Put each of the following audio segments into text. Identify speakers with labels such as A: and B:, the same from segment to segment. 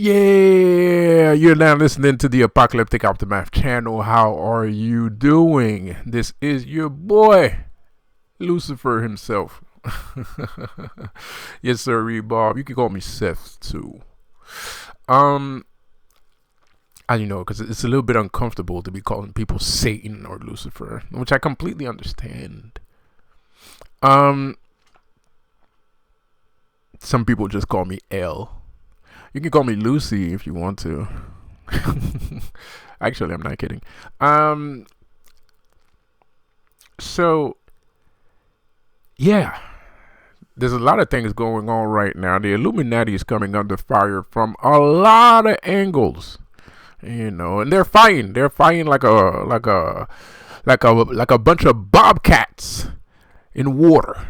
A: Yeah, you're now listening to the Apocalyptic Aftermath channel. How are you doing? This is your boy, Lucifer himself. Yes, sir, Bob. You can call me Seth too. Um, because it's a little bit uncomfortable to be calling people Satan or Lucifer, which I completely understand. Um, some people just call me L. You can call me Lucy if you want to. Actually, I'm not kidding. Um, so yeah, there's a lot of things going on right now. The Illuminati is coming under fire from a lot of angles, and they're fighting. They're fighting like a bunch of bobcats in water.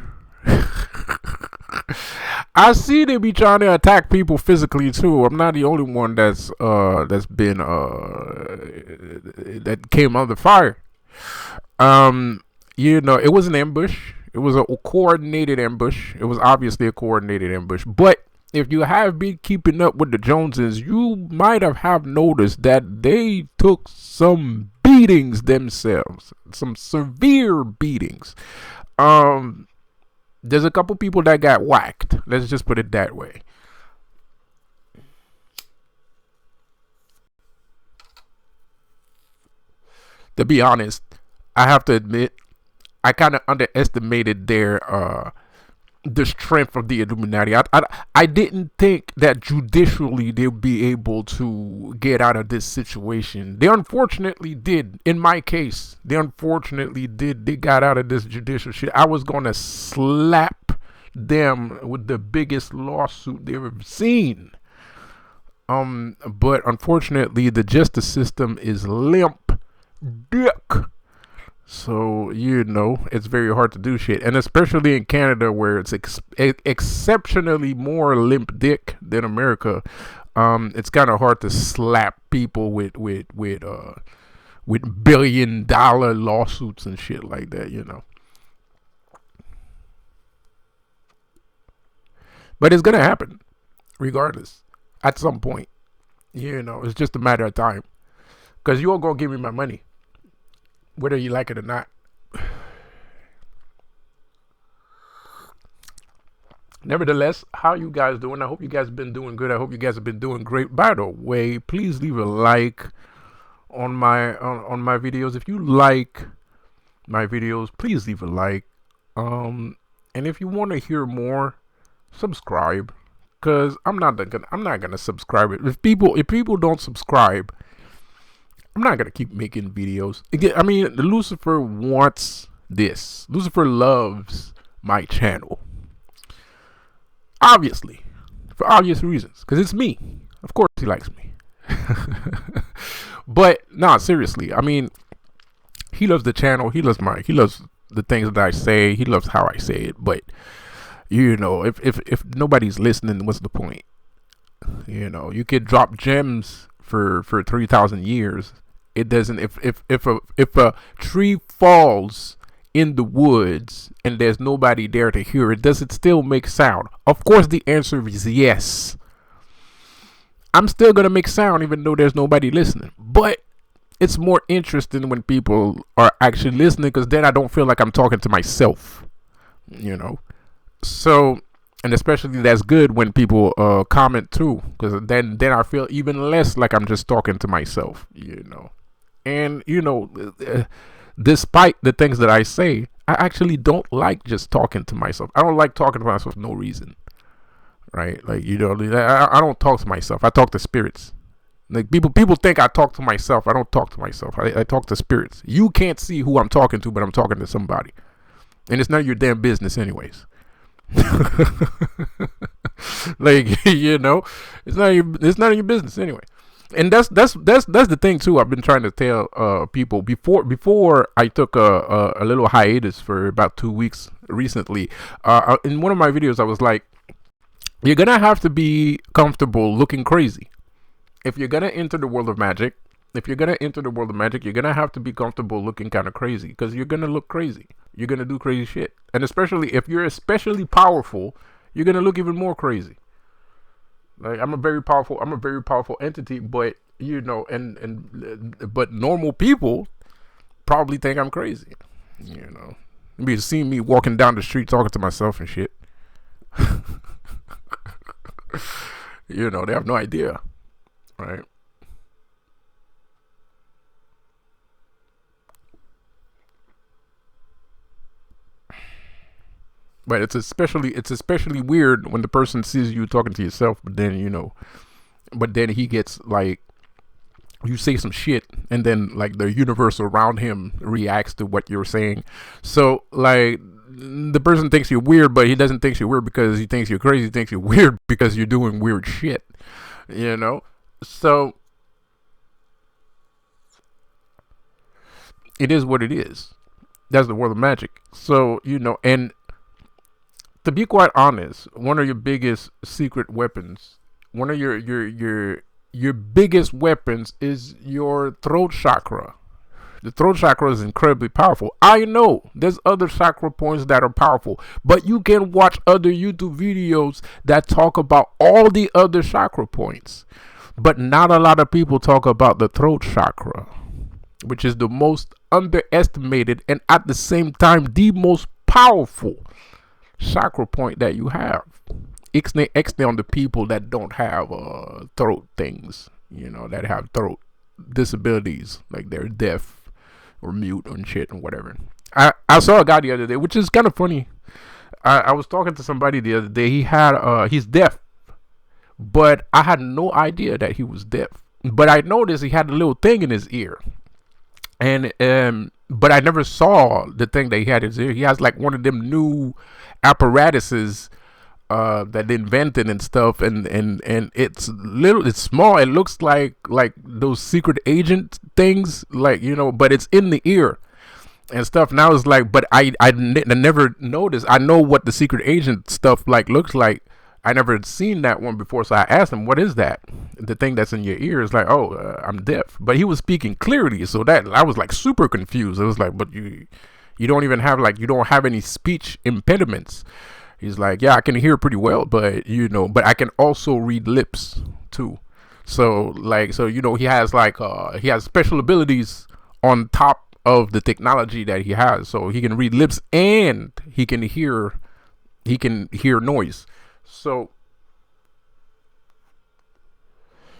A: I see they be trying to attack people physically too. I'm not the only one that's been that came under fire. It was an ambush. It was a coordinated ambush. It was obviously a coordinated ambush. But if you have been keeping up with the Joneses, you might have noticed that they took some beatings themselves, some severe beatings. There's a couple people that got whacked. Let's just put it that way. To be honest, I have to admit, I kind of underestimated the strength of the Illuminati. I didn't think that judicially they'd be able to get out of this situation. They unfortunately did. In my case, they unfortunately did. They got out of this judicial shit. I was going to slap them with the biggest lawsuit they've ever seen. But unfortunately, the justice system is limp dick. So, it's very hard to do shit. And especially in Canada, where it's exceptionally more limp dick than America, it's kind of hard to slap people with billion-dollar lawsuits and shit like that. But it's going to happen, regardless, at some point. It's just a matter of time. Because you all going to give me my money, whether you like it or not. Nevertheless, how you guys doing? I hope you guys have been doing good. I hope you guys have been doing great. By the way, please leave a like on my videos. If you like my videos, please leave a like. And if you want to hear more, subscribe. Cause I'm not gonna subscribe it. If people don't subscribe, I'm not gonna keep making videos. Again, I mean, Lucifer wants this. Lucifer loves my channel. Obviously, for obvious reasons, because it's me. Of course, he likes me. But seriously. I mean, he loves the channel. He loves the things that I say. He loves how I say it. But if nobody's listening, what's the point? You could drop gems for 3,000 years. It doesn't. If a tree falls in the woods and there's nobody there to hear it, does it still make sound? Of course, the answer is yes. I'm still gonna make sound even though there's nobody listening. But it's more interesting when people are actually listening, because then I don't feel like I'm talking to myself. So, and especially that's good when people comment too, because then I feel even less like I'm just talking to myself. And despite the things that I say, I actually don't like just talking to myself. I don't like talking to myself for no reason, right? Like, I don't talk to myself. I talk to spirits. Like, people think I talk to myself. I don't talk to myself. I talk to spirits. You can't see who I'm talking to, but I'm talking to somebody, and it's none of your damn business, anyways. Like, it's none of your business anyway. And that's the thing too. I've been trying to tell people before I took a little hiatus for about 2 weeks recently. In one of my videos, I was like, you're gonna have to be comfortable looking crazy if you're gonna enter the world of magic. You're gonna have to be comfortable looking kind of crazy, because you're gonna look crazy. You're gonna do crazy shit, and especially if you're especially powerful, you're gonna look even more crazy. Like I'm a very powerful entity, but you know, but normal people probably think I'm crazy. You know, maybe see me walking down the street talking to myself and shit. You know, they have no idea, right? But it's especially weird when the person sees you talking to yourself, but then but then he gets like you say some shit and then like the universe around him reacts to what you're saying. So like the person thinks you're weird, but he doesn't think you're weird because he thinks you're crazy. He thinks you're weird because you're doing weird shit. You know? So it is what it is. That's the world of magic. So, and to be quite honest, one of your biggest secret weapons, one of your biggest weapons is your throat chakra. The throat chakra is incredibly powerful. I know there's other chakra points that are powerful, but you can watch other YouTube videos that talk about all the other chakra points. But not a lot of people talk about the throat chakra, which is the most underestimated and at the same time the most powerful chakra point that you have. Ixnay on the people that don't have throat things, that have throat disabilities, like they're deaf or mute and shit and whatever. I saw a guy the other day, which is kind of funny. I was talking to somebody the other day. He's deaf, but I had no idea that he was deaf. But I noticed he had a little thing in his ear, and but I never saw the thing that he had in his ear. He has like one of them new apparatuses that they invented and stuff, and it's small. It looks like those secret agent things, like but it's in the ear and stuff. Now it's like, but I never noticed. I know what the secret agent stuff looks like. I never had seen that one before, so I asked him, "What is that?" The thing that's in your ear is like, "Oh, I'm deaf," but he was speaking clearly, so that I was like super confused. I was like, "But you don't even have you don't have any speech impediments." He's like, "Yeah, I can hear pretty well, but but I can also read lips too." So he has he has special abilities on top of the technology that he has. So he can read lips and he can hear noise. So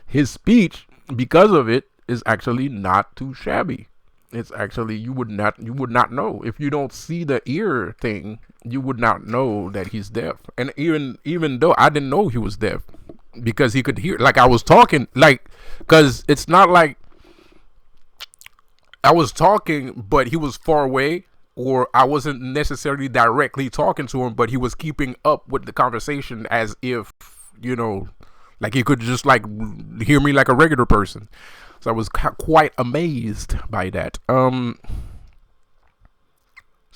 A: his speech, because of it, is actually not too shabby. It's actually, you would not know if you don't see the ear thing. You would not know that he's deaf. And even though I didn't know he was deaf, because he could hear, like I was talking, because it's not like I was talking but he was far away, or I wasn't necessarily directly talking to him, but he was keeping up with the conversation as if like he could just hear me like a regular person. So I was quite amazed by that. So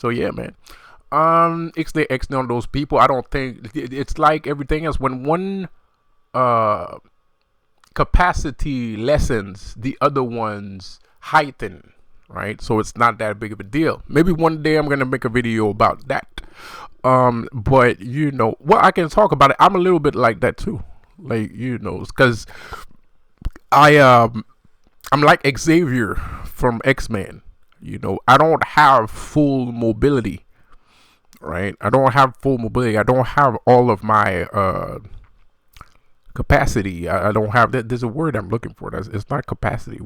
A: yeah, man. Ixnay on those people. I don't think it's like everything else. When one capacity lessens, the other ones heighten, right? So it's not that big of a deal. Maybe one day I'm gonna make a video about that. But well, I can talk about it. I'm a little bit like that too. Because I'm like Xavier from X-Men. I don't have full mobility, right? I don't have full mobility. I don't have all of my capacity. I don't have that. There's a word I'm looking for. It's not capacity.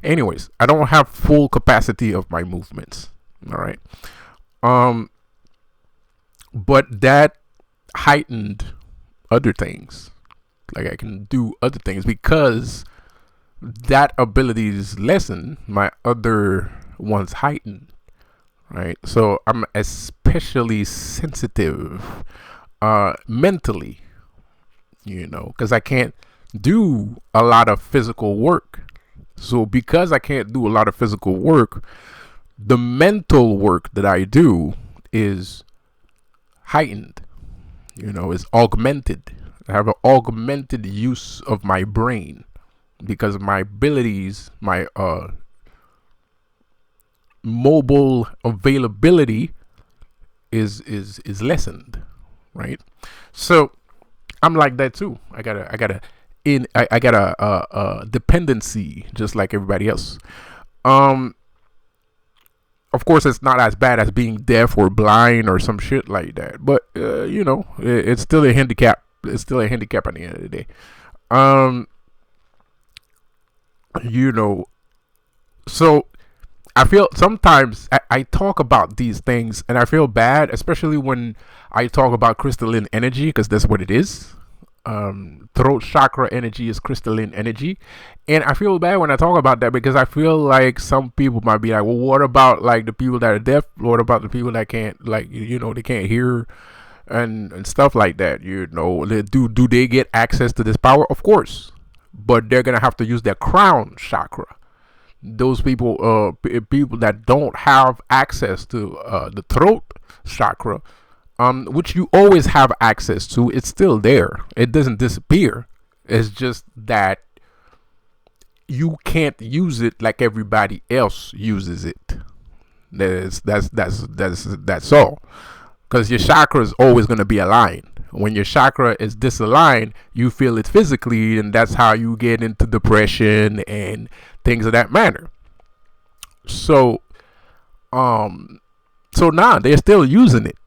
A: Anyways, I don't have full capacity of my movements. All right. But that heightened other things. Like I can do other things because that ability is lessened, my other ones heightened, right? So I'm especially sensitive mentally, because I can't do a lot of physical work. So because I can't do a lot of physical work, the mental work that I do is heightened, is augmented. I have an augmented use of my brain because my abilities, my mobile availability is lessened, right? So I'm like that too. I got a dependency just like everybody else. Um, of course, it's not as bad as being deaf or blind or some shit like that, but it's still a handicap. It's still a handicap at the end of the day. Um, you know, so I feel sometimes I talk about these things and I feel bad, especially when I talk about crystalline energy, because that's what it is. Throat chakra energy is crystalline energy, and I feel bad when I talk about that because I feel like some people might be like, well, what about like the people that are deaf? What about the people that can't, like, they can't hear and stuff like that? Do they get access to this power? Of course, but they're gonna have to use their crown chakra. Those people, people that don't have access to the throat chakra, which you always have access to, it's still there. It doesn't disappear. It's just that you can't use it like everybody else uses it. That's all. Because your chakra is always going to be aligned. When your chakra is disaligned, you feel it physically, and that's how you get into depression and things of that manner. So, now they're still using it.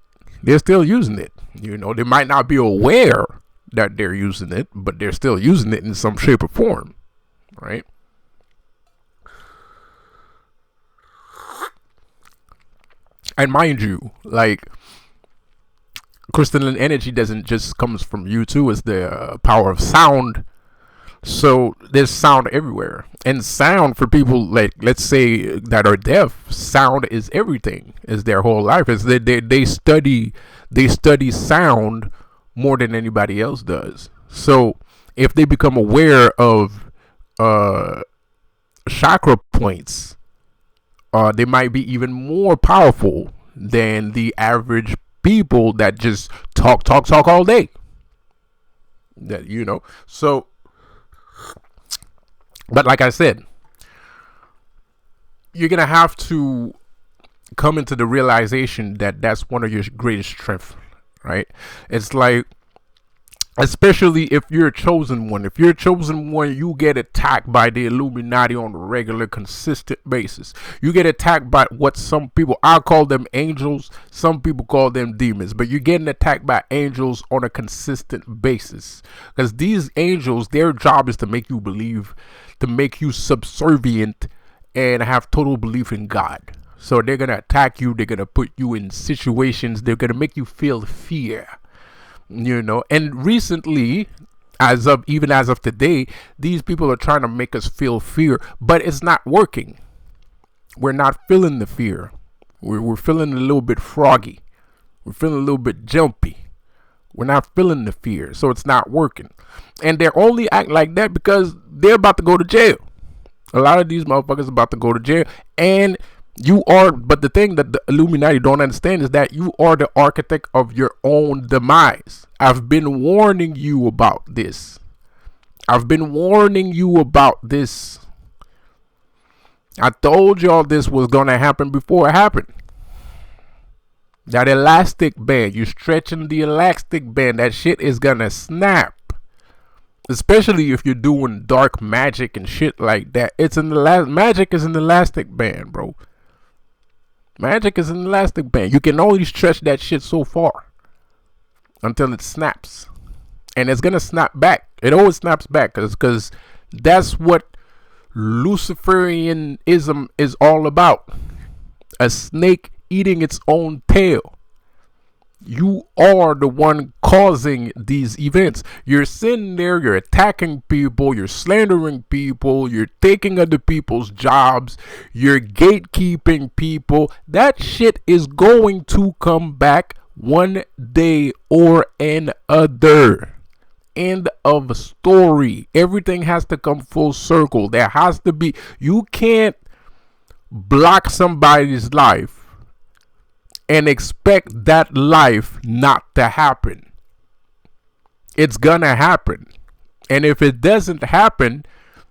A: They're still using it. They might not be aware that they're using it, but they're still using it in some shape or form, right? And mind you, like, crystalline energy doesn't just comes from you too. It's the power of sound. So there's sound everywhere, and sound for people like, let's say, that are deaf, sound is everything. Is their whole life. Is they study sound more than anybody else does. So if they become aware of chakra points, they might be even more powerful than the average people that just talk all day. So, but like I said, you're gonna have to come into the realization that that's one of your greatest strengths, right? It's like, especially if you're a chosen one. If you're a chosen one, you get attacked by the Illuminati on a regular, consistent basis. You get attacked by what some people, I call them angels, some people call them demons, but you're getting attacked by angels on a consistent basis. Because these angels, their job is to make you believe, to make you subservient and have total belief in God. So they're going to attack you. They're going to put you in situations. They're going to make you feel fear. And recently, as of today, these people are trying to make us feel fear, but it's not working. We're not feeling the fear. We're feeling a little bit froggy. We're feeling a little bit jumpy. We're not feeling the fear, so it's not working. And they're only act like that because they're about to go to jail. A lot of these motherfuckers are about to go to jail, and but the thing that the Illuminati don't understand is that you are the architect of your own demise. I've been warning you about this. I told y'all this was going to happen before it happened. That elastic band, you're stretching the elastic band, that shit is going to snap. Especially if you're doing dark magic and shit like that. Magic is an elastic band, bro. Magic is an elastic band. You can only stretch that shit so far until it snaps. And it's going to snap back. It always snaps back because that's what Luciferianism is all about. A snake eating its own tail. You are the one causing these events. You're sitting there, you're attacking people, you're slandering people, you're taking other people's jobs, you're gatekeeping people. That shit is going to come back one day or another. End of story. Everything has to come full circle. There has to be, you can't block somebody's life and expect that life not to happen. It's gonna happen. And if it doesn't happen,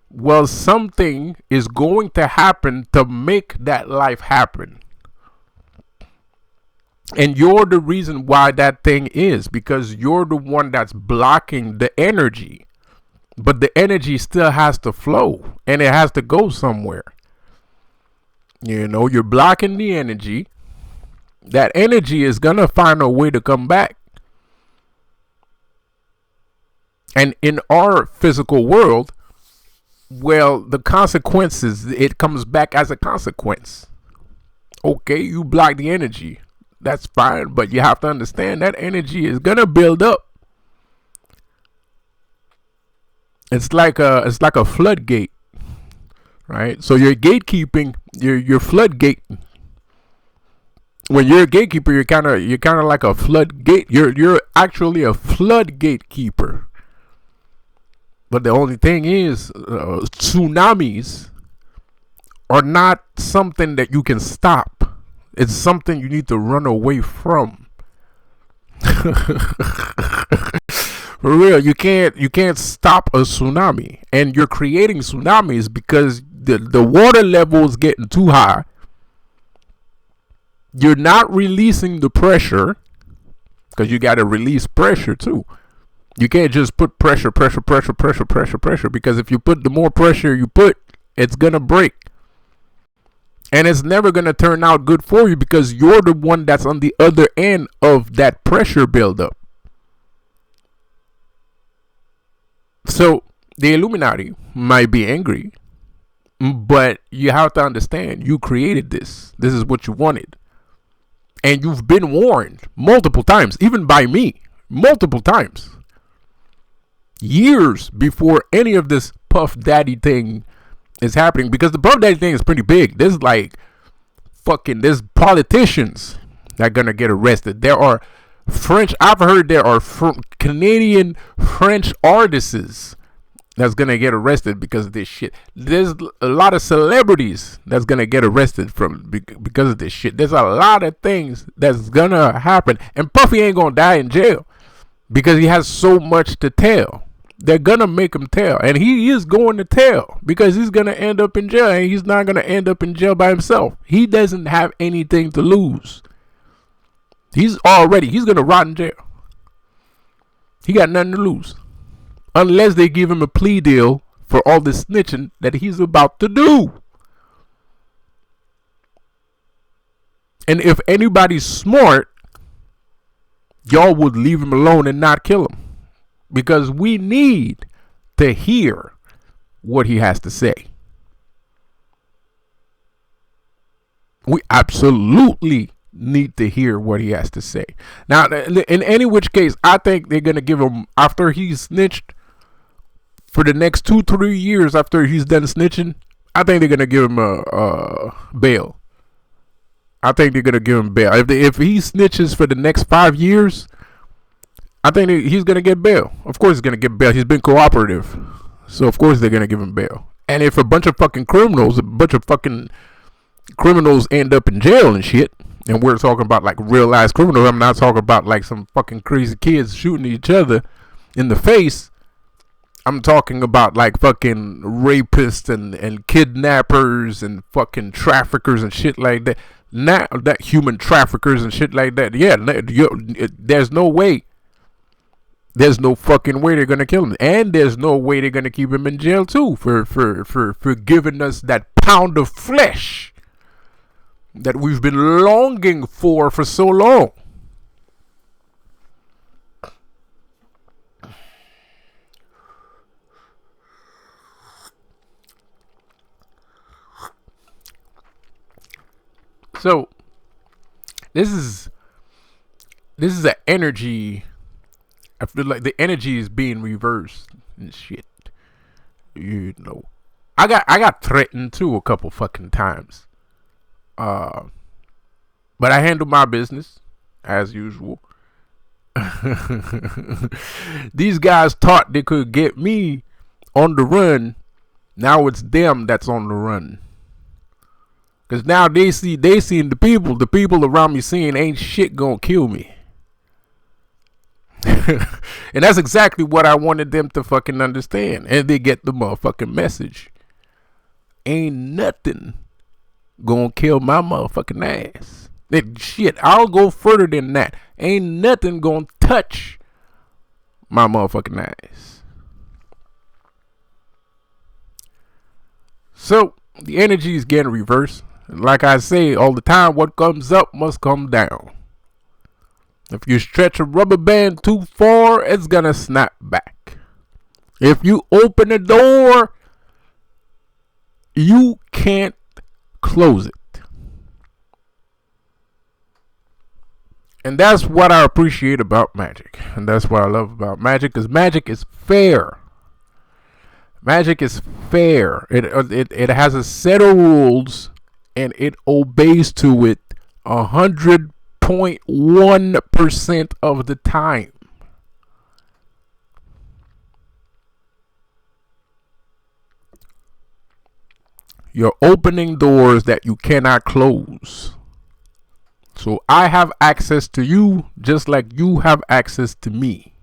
A: well, something is going to happen to make that life happen. And you're the reason why that thing is, because you're the one that's blocking the energy. But the energy still has to flow and it has to go somewhere. You know, you're blocking the energy. That energy is going to find a way to come back. And in our physical world, well, the consequences, it comes back as a consequence. Okay, you block the energy. That's fine, but you have to understand that energy is going to build up. It's like a floodgate, right? So you're gatekeeping, you're floodgating. When you're a gatekeeper, you're kind of like a floodgate. You're actually a floodgate keeper. But the only thing is, tsunamis are not something that you can stop. It's something you need to run away from. For real, you can't stop a tsunami, and you're creating tsunamis because the water level is getting too high. You're not releasing the pressure, because you got to release pressure too. You can't just put pressure, because if you put the more pressure you put, it's gonna break. And it's never gonna turn out good for you because you're the one that's on the other end of that pressure buildup. So the Illuminati might be angry, but you have to understand, you created this. This is what you wanted. And you've been warned multiple times, even by me, multiple times. Years before any of this Puff Daddy thing is happening, because the Puff Daddy thing is pretty big. There's politicians that are gonna get arrested. There are I've heard there are Canadian French artists that's gonna get arrested because of this shit. There's a lot of celebrities that's gonna get arrested because of this shit. There's a lot of things that's gonna happen, and Puffy ain't gonna die in jail because he has so much to tell. They're gonna make him tell, and he is going to tell because he's gonna end up in jail, and he's not gonna end up in jail by himself. He doesn't have anything to lose. He's gonna rot in jail. He got nothing to lose. Unless they give him a plea deal for all this snitching that he's about to do. And if anybody's smart, y'all would leave him alone and not kill him. Because we need to hear what he has to say. We absolutely need to hear what he has to say. Now, in any which case, I think they're going to give him, after he's snitched, for the next 2-3 years after he's done snitching, I think they're going to give him a bail. I think they're going to give him bail. If he snitches for the next 5 years, I think he's going to get bail. Of course he's going to get bail. He's been cooperative. So, of course, they're going to give him bail. And if a bunch of fucking criminals end up in jail and shit, and we're talking about like real ass criminals, I'm not talking about like some fucking crazy kids shooting each other in the face. I'm talking about like fucking rapists and kidnappers and fucking traffickers and shit like that. Not that human traffickers and shit like that. Yeah, there's no way. There's no fucking way they're gonna kill him, and there's no way they're gonna keep him in jail too for giving us that pound of flesh that we've been longing for so long. So this is an energy. I feel like the energy is being reversed and shit. You know, I got threatened too a couple fucking times. But I handle my business as usual. These guys thought they could get me on the run. Now it's them that's on the run. Cause now they seeing the people around me seeing ain't shit gonna kill me. And that's exactly what I wanted them to fucking understand. And they get the motherfucking message. Ain't nothing gonna kill my motherfucking ass. Shit, I'll go further than that. Ain't nothing gonna touch my motherfucking ass. So the energy is getting reversed. Like I say all the time, what comes up must come down. If you stretch a rubber band too far, it's gonna snap back. If you open the door, you can't close it. And that's what I appreciate about magic. And that's what I love about magic, because magic is fair. Magic is fair. It has a set of rules, and it obeys to it 100.1% of the time. You're opening doors that you cannot close. So I have access to you just like you have access to me.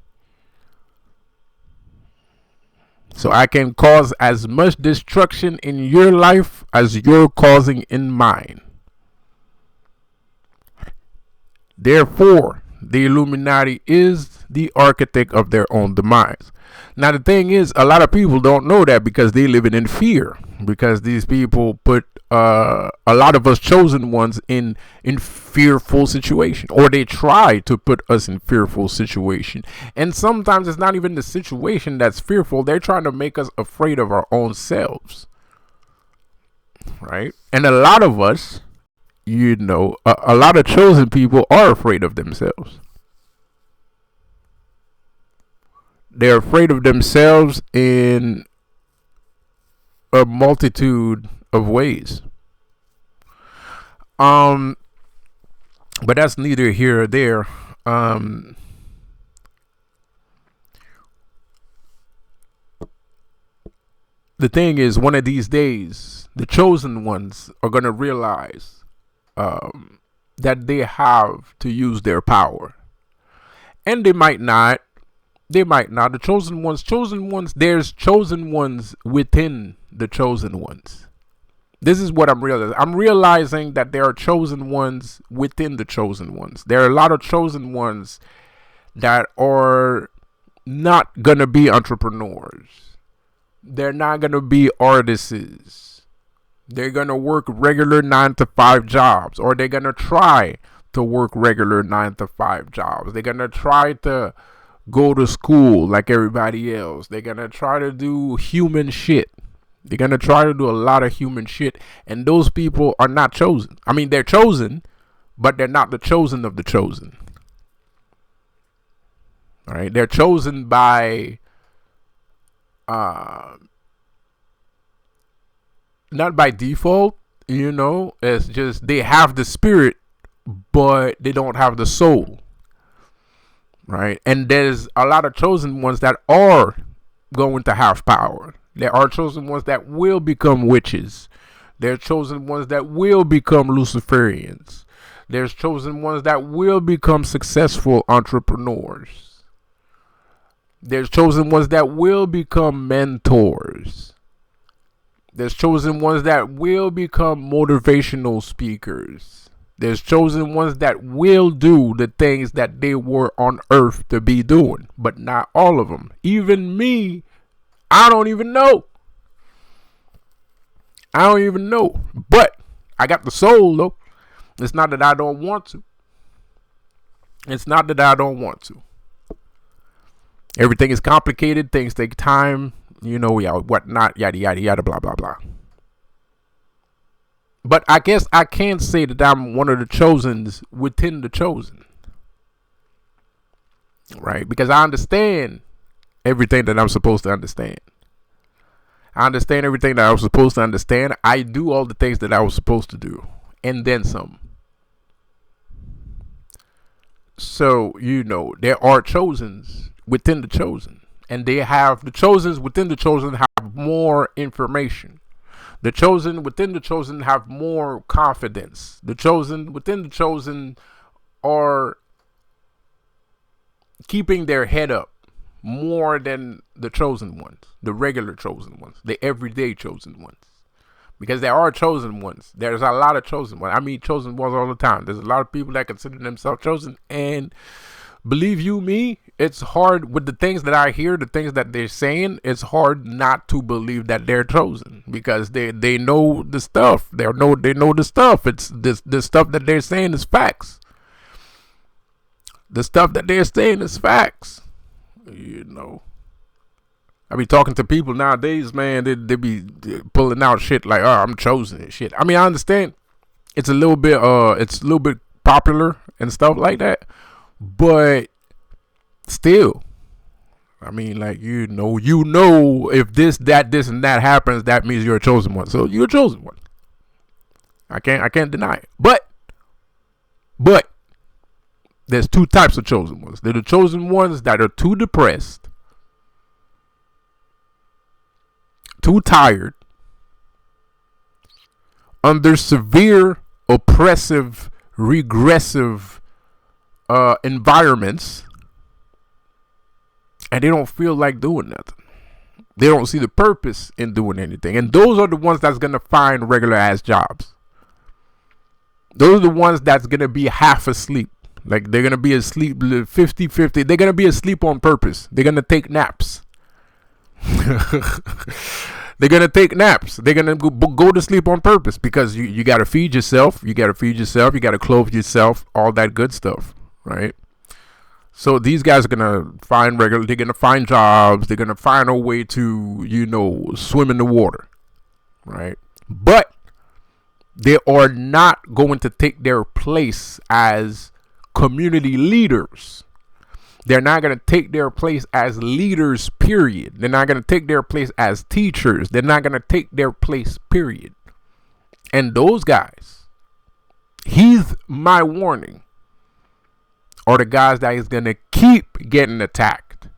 A: So I can cause as much destruction in your life as you're causing in mine. Therefore, the Illuminati is the architect of their own demise. Now, the thing is, a lot of people don't know that because they live in fear. Because these people put a lot of us chosen ones in fearful situation, or they try to put us in fearful situation. And sometimes it's not even the situation that's fearful. They're trying to make us afraid of our own selves. Right? And a lot of us, a lot of chosen people are afraid of themselves. They're afraid of themselves in a multitude of ways. But that's neither here or there. The thing is, one of these days, the chosen ones are going to realize that they have to use their power. And they might not. The chosen ones, there's chosen ones within the chosen ones. This is what I'm realizing. I'm realizing that there are chosen ones within the chosen ones. There are a lot of chosen ones that are not going to be entrepreneurs. They're not going to be artists. They're going to work regular 9-to-5 jobs, or they're going to try to work regular 9-to-5 jobs. They're going to try to go to school like everybody else. They're going to try to do human shit. They're going to try to do a lot of human shit. And those people are not chosen. I mean, they're chosen, but they're not the chosen of the chosen. All right. They're chosen by, not by default, it's just they have the spirit, but they don't have the soul. Right. And there's a lot of chosen ones that are going to have power. There are chosen ones that will become witches. There are chosen ones that will become Luciferians. There's chosen ones that will become successful entrepreneurs. There's chosen ones that will become mentors. There's chosen ones that will become motivational speakers. There's chosen ones that will do the things that they were on earth to be doing, but not all of them. Even me, I don't even know. But I got the soul, though. It's not that I don't want to. Everything is complicated. Things take time. Whatnot, yada, yada, yada, blah, blah, blah. But I guess I can't say that I'm one of the chosens within the chosen. Right? Because I understand everything that I'm supposed to understand. I understand everything that I was supposed to understand. I do all the things that I was supposed to do. And then some. So, there are chosens within the chosen. And the chosens within the chosen have more information. The chosen within the chosen have more confidence. The chosen within the chosen are keeping their head up more than the chosen ones, the regular chosen ones, the everyday chosen ones. because there are chosen ones. There's a lot of chosen ones. I mean, chosen ones all the time. There's a lot of people that consider themselves chosen, and believe you me, it's hard with the things that I hear, the things that they're saying. It's hard not to believe that they're chosen because they know the stuff. They know the stuff. It's the stuff that they're saying is facts. The stuff that they're saying is facts. You know, I be talking to people nowadays, man. They be pulling out shit like, "Oh, I'm chosen" and shit. I mean, I understand it's a little bit popular and stuff like that, but still, I mean, like, you know, if this and that happens, that means you're a chosen one. So you're a chosen one. I can't deny it. But there's two types of chosen ones. They're the chosen ones that are too depressed, too tired, under severe, oppressive, regressive environments, and they don't feel like doing nothing. They don't see the purpose in doing anything. And those are the ones that's going to find regular ass jobs. Those are the ones that's going to be half asleep. Like, they're going to be asleep 50-50. They're going to be asleep on purpose. They're going to take naps. They're going to take naps. They're going to go to sleep on purpose because you got to feed yourself. You got to feed yourself. You got to clothe yourself. All that good stuff, right? So these guys are going to they're going to find jobs. They're going to find a way to, swim in the water, right? But they are not going to take their place as community leaders. They're not going to take their place as leaders, period. They're not going to take their place as teachers. They're not going to take their place, period. And those guys, he's my warning, are the guys that is going to keep getting attacked.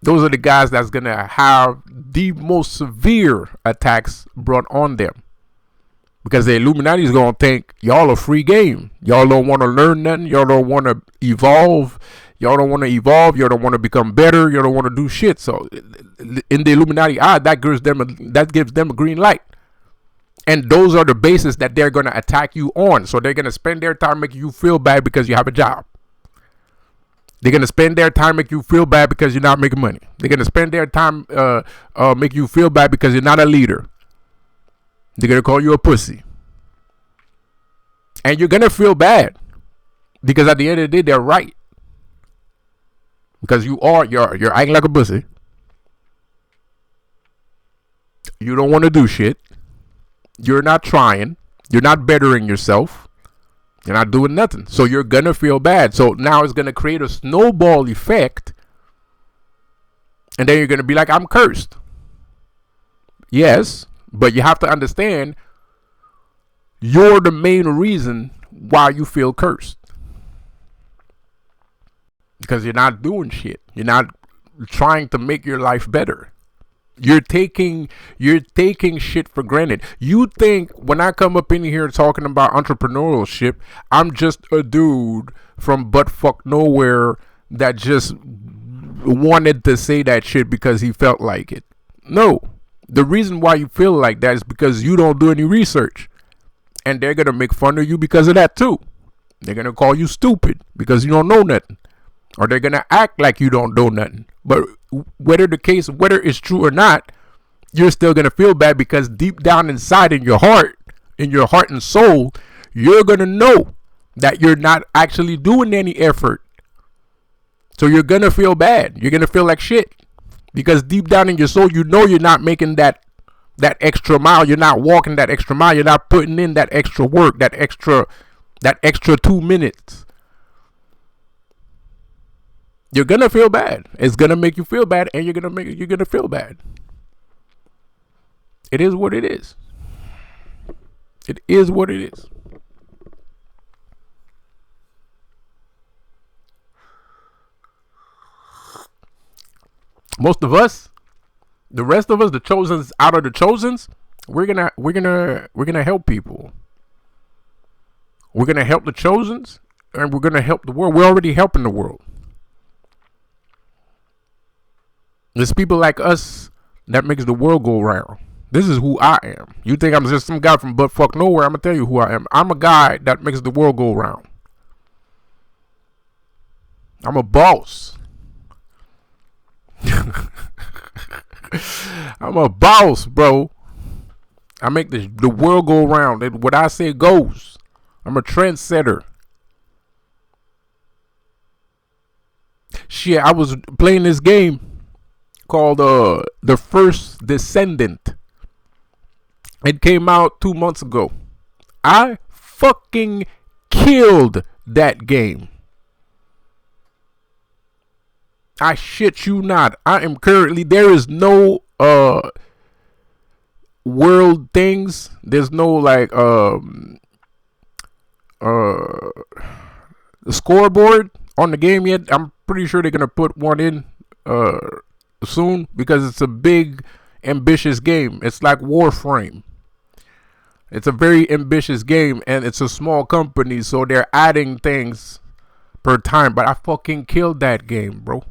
A: Those are the guys that's going to have the most severe attacks brought on them. Because the Illuminati is going to think y'all a free game. Y'all don't want to learn nothing. Y'all don't want to evolve. Y'all don't want to evolve. Y'all don't want to become better. Y'all don't want to do shit. So in the Illuminati eye, that gives them a green light. And those are the bases that they're going to attack you on. So they're going to spend their time making you feel bad because you have a job. They're going to spend their time making you feel bad because you're not making money. They're going to spend their time making you feel bad because you're not a leader. They're going to call you a pussy. And you're going to feel bad. Because at the end of the day, they're right. Because you're acting like a pussy. You don't want to do shit. You're not trying. You're not bettering yourself. You're not doing nothing. So you're going to feel bad. So now it's going to create a snowball effect. And then you're going to be like, I'm cursed. Yes. But you have to understand, you're the main reason why you feel cursed. Because you're not doing shit. You're not trying to make your life better. You're taking shit for granted. You think when I come up in here talking about entrepreneurship, I'm just a dude from buttfuck nowhere that just wanted to say that shit because he felt like it. No. The reason why you feel like that is because you don't do any research. And they're going to make fun of you because of that too. They're going to call you stupid because you don't know nothing. Or they're going to act like you don't know nothing. But whether it's true or not, you're still going to feel bad because deep down inside in your heart and soul, you're going to know that you're not actually doing any effort. So you're going to feel bad. You're going to feel like shit. Because deep down in your soul, you know you're not making that extra mile. You're not walking that extra mile. You're not putting in that extra work, that extra 2 minutes. You're gonna feel bad. It's gonna make you feel bad, and you're gonna feel bad. It is what it is. It is what it is. Most of us, the rest of us, the chosens out of the chosens, we're gonna help people. We're gonna help the chosens, and we're gonna help the world. We're already helping the world. There's people like us that makes the world go round. This is who I am. You think I'm just some guy from buttfuck nowhere? I'm gonna tell you who I am. I'm a guy that makes the world go round. I'm a boss. I'm a boss, bro. I make the world go round. What I say goes. I'm a trendsetter. Shit, I was playing this game called The First Descendant. It came out 2 months ago. I fucking killed that game. I shit you not. I am currently, there is no world things. There's no like scoreboard on the game yet. I'm pretty sure they're gonna put one in soon because it's a big ambitious game. It's like Warframe. It's a very ambitious game and it's a small company, so they're adding things per time. But I fucking killed that game, bro.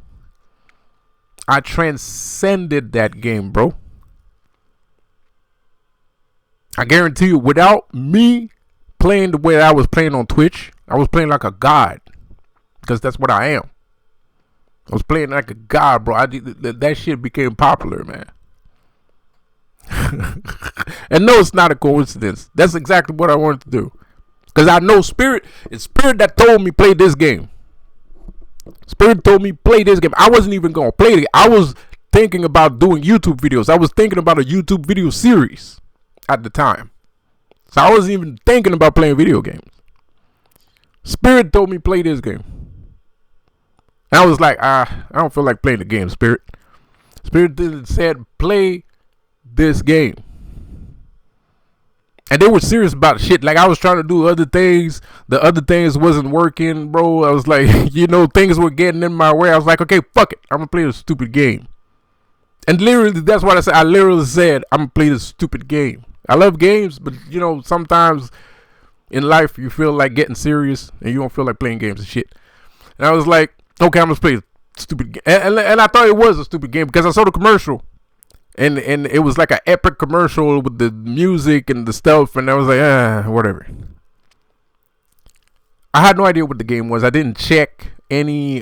A: I transcended that game, bro. I guarantee you, without me playing the way I was playing on Twitch, I was playing like a god. Because that's what I am. I was playing like a god, bro. That shit became popular, man. And no, it's not a coincidence. That's exactly what I wanted to do. Because I know Spirit, it's Spirit that told me play this game. Spirit told me play this game. I wasn't even going to play it. I was thinking about doing YouTube videos. I was thinking about a YouTube video series at the time. So I wasn't even thinking about playing video games. Spirit told me play this game. And I was like, I don't feel like playing the game, Spirit. Spirit said play this game. And they were serious about shit. Like, I was trying to do other things. The other things wasn't working, bro. I was like, things were getting in my way. I was like, okay, fuck it. I'm going to play this stupid game. And literally, that's what I said. I literally said, I'm going to play this stupid game. I love games, but, sometimes in life, you feel like getting serious. And you don't feel like playing games and shit. And I was like, okay, I'm going to play a stupid game. And I thought it was a stupid game because I saw the commercial. And it was like an epic commercial with the music and the stuff. And I was like, whatever. I had no idea what the game was. I didn't check any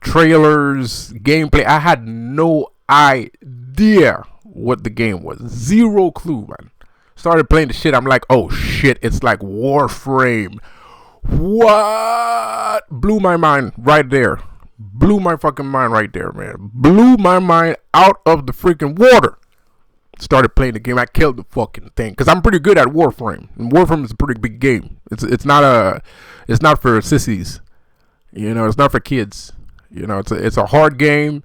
A: trailers, gameplay. I had no idea what the game was. Zero clue, man. Started playing the shit. I'm like, oh shit, it's like Warframe. What? Blew my mind right there. Blew my fucking mind right there, man. Blew my mind out of the freaking water. Started playing the game. I killed the fucking thing because I'm pretty good at Warframe. And Warframe is a pretty big game. It's not for sissies. It's not for kids. It's a hard game.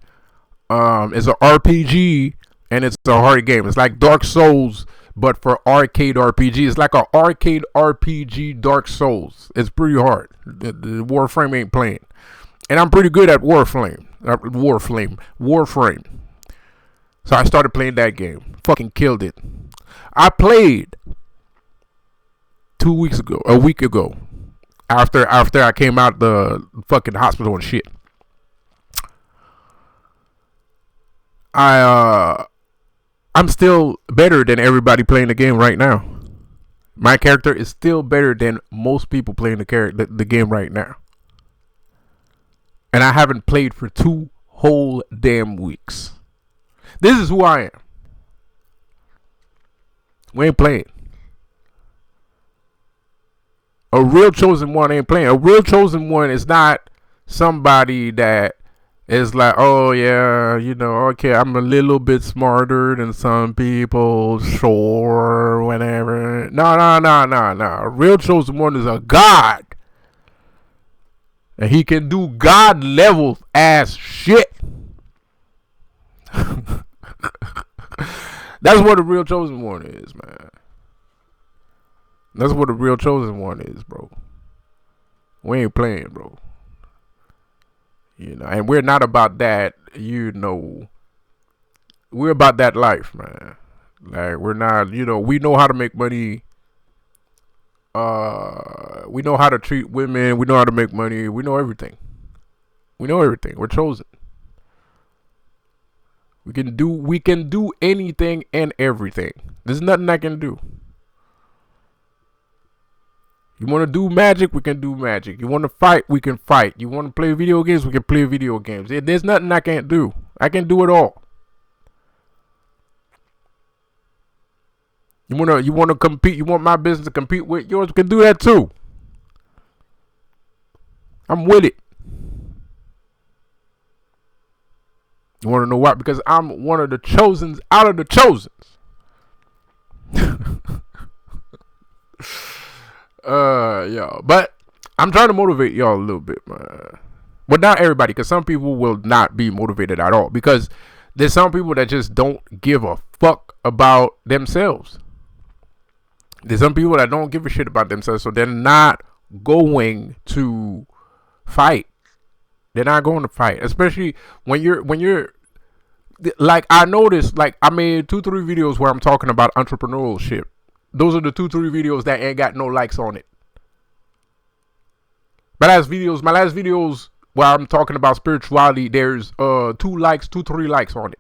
A: It's an RPG and it's a hard game. It's like Dark Souls, but for arcade RPG. It's like an arcade RPG Dark Souls. It's pretty hard. The Warframe ain't playing. And I'm pretty good at Warframe. So I started playing that game. Fucking killed it. I played a week ago. After I came out the fucking hospital and shit. I'm still better than everybody playing the game right now. My character is still better than most people playing the game right now. And I haven't played for 2 whole damn weeks. This is who I am. We ain't playing. A real chosen one ain't playing. A real chosen one is not somebody that is like, oh yeah, okay, I'm a little bit smarter than some people, sure, whatever. No. A real chosen one is a god. And he can do God level ass shit. That's what a real chosen one is, man. That's what a real chosen one is, bro. We ain't playing, bro. And we're not about that, we're about that life, man. Like, we're not, we know how to make money. We know how to treat women. We know how to make money. We know everything. We're chosen. We can do anything and everything. There's nothing I can do. You want to do magic, we can do magic. You want to fight, we can fight. You want to play video games, we can play video games. There's nothing I can't do. I can do it all. You wanna compete, you want my business to compete with yours, we can do that too. I'm with it. You wanna know why? Because I'm one of the chosens out of the chosens. Yeah, but I'm trying to motivate y'all a little bit, man. But not everybody, because some people will not be motivated at all. Because there's some people that just don't give a fuck about themselves. There's some people that don't give a shit about themselves, so they're not going to fight. They're not going to fight, especially when you're like, I noticed, like, I made 2-3 videos where I'm talking about entrepreneurship. Those are the 2-3 videos that ain't got no likes on it. My last videos where I'm talking about spirituality, there's 3 likes on it.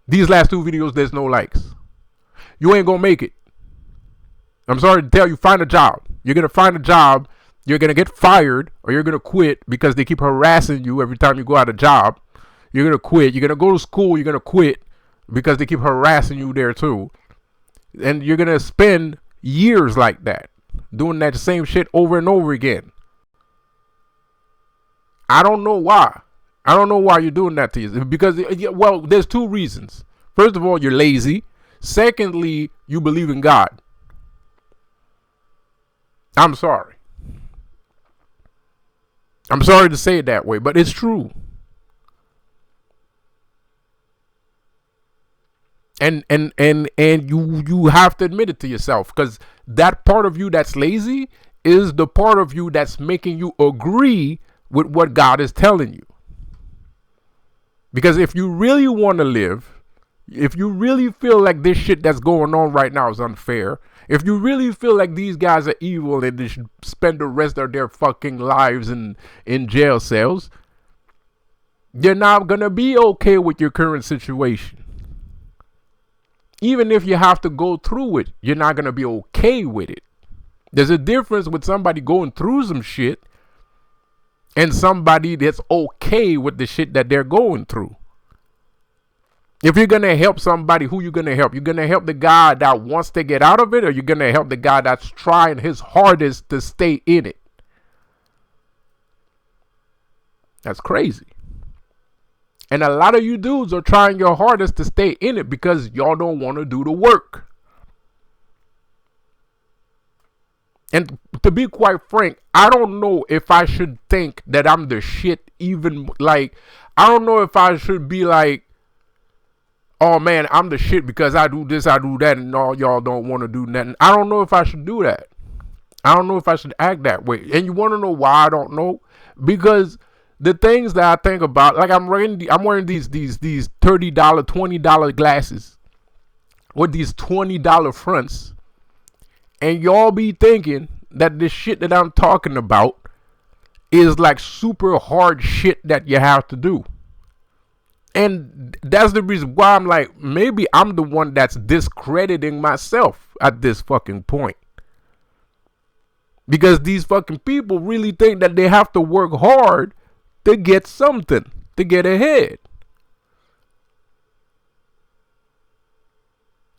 A: These last 2 videos, there's no likes. You ain't gonna make it. I'm sorry to tell you, find a job. You're gonna find a job, you're gonna get fired, or you're gonna quit because they keep harassing you every time you go out of job. You're gonna quit. You're gonna go to school, you're gonna quit because they keep harassing you there too. And you're gonna spend years like that, doing that same shit over and over again. I don't know why. I don't know why you're doing that to you. Because, well, there's 2 reasons. First of all, you're lazy. Secondly, you believe in God. I'm sorry. I'm sorry to say it that way, but it's true. And you have to admit it to yourself, because that part of you that's lazy is the part of you that's making you agree with what God is telling you. Because if you really want to live, if you really feel like this shit that's going on right now is unfair, if you really feel like these guys are evil and they should spend the rest of their fucking lives in jail cells, you're not going to be okay with your current situation. Even if you have to go through it, you're not going to be okay with it. There's a difference with somebody going through some shit and somebody that's okay with the shit that they're going through. If you're going to help somebody, who you going to help? You're going to help the guy that wants to get out of it, or you're going to help the guy that's trying his hardest to stay in it? That's crazy. And a lot of you dudes are trying your hardest to stay in it because y'all don't want to do the work. And to be quite frank, I don't know if I should think that I'm the shit, even like, I don't know if I should be like, oh man, I'm the shit because I do this, I do that, and all y'all don't want to do nothing. I don't know if I should do that. I don't know if I should act that way. And you want to know why I don't know? Because the things that I think about, like I'm wearing these $30, $20 glasses with these $20 fronts, and y'all be thinking that this shit that I'm talking about is like super hard shit that you have to do. And that's the reason why I'm like, maybe I'm the one that's discrediting myself at this fucking point. Because these fucking people really think that they have to work hard to get something, to get ahead.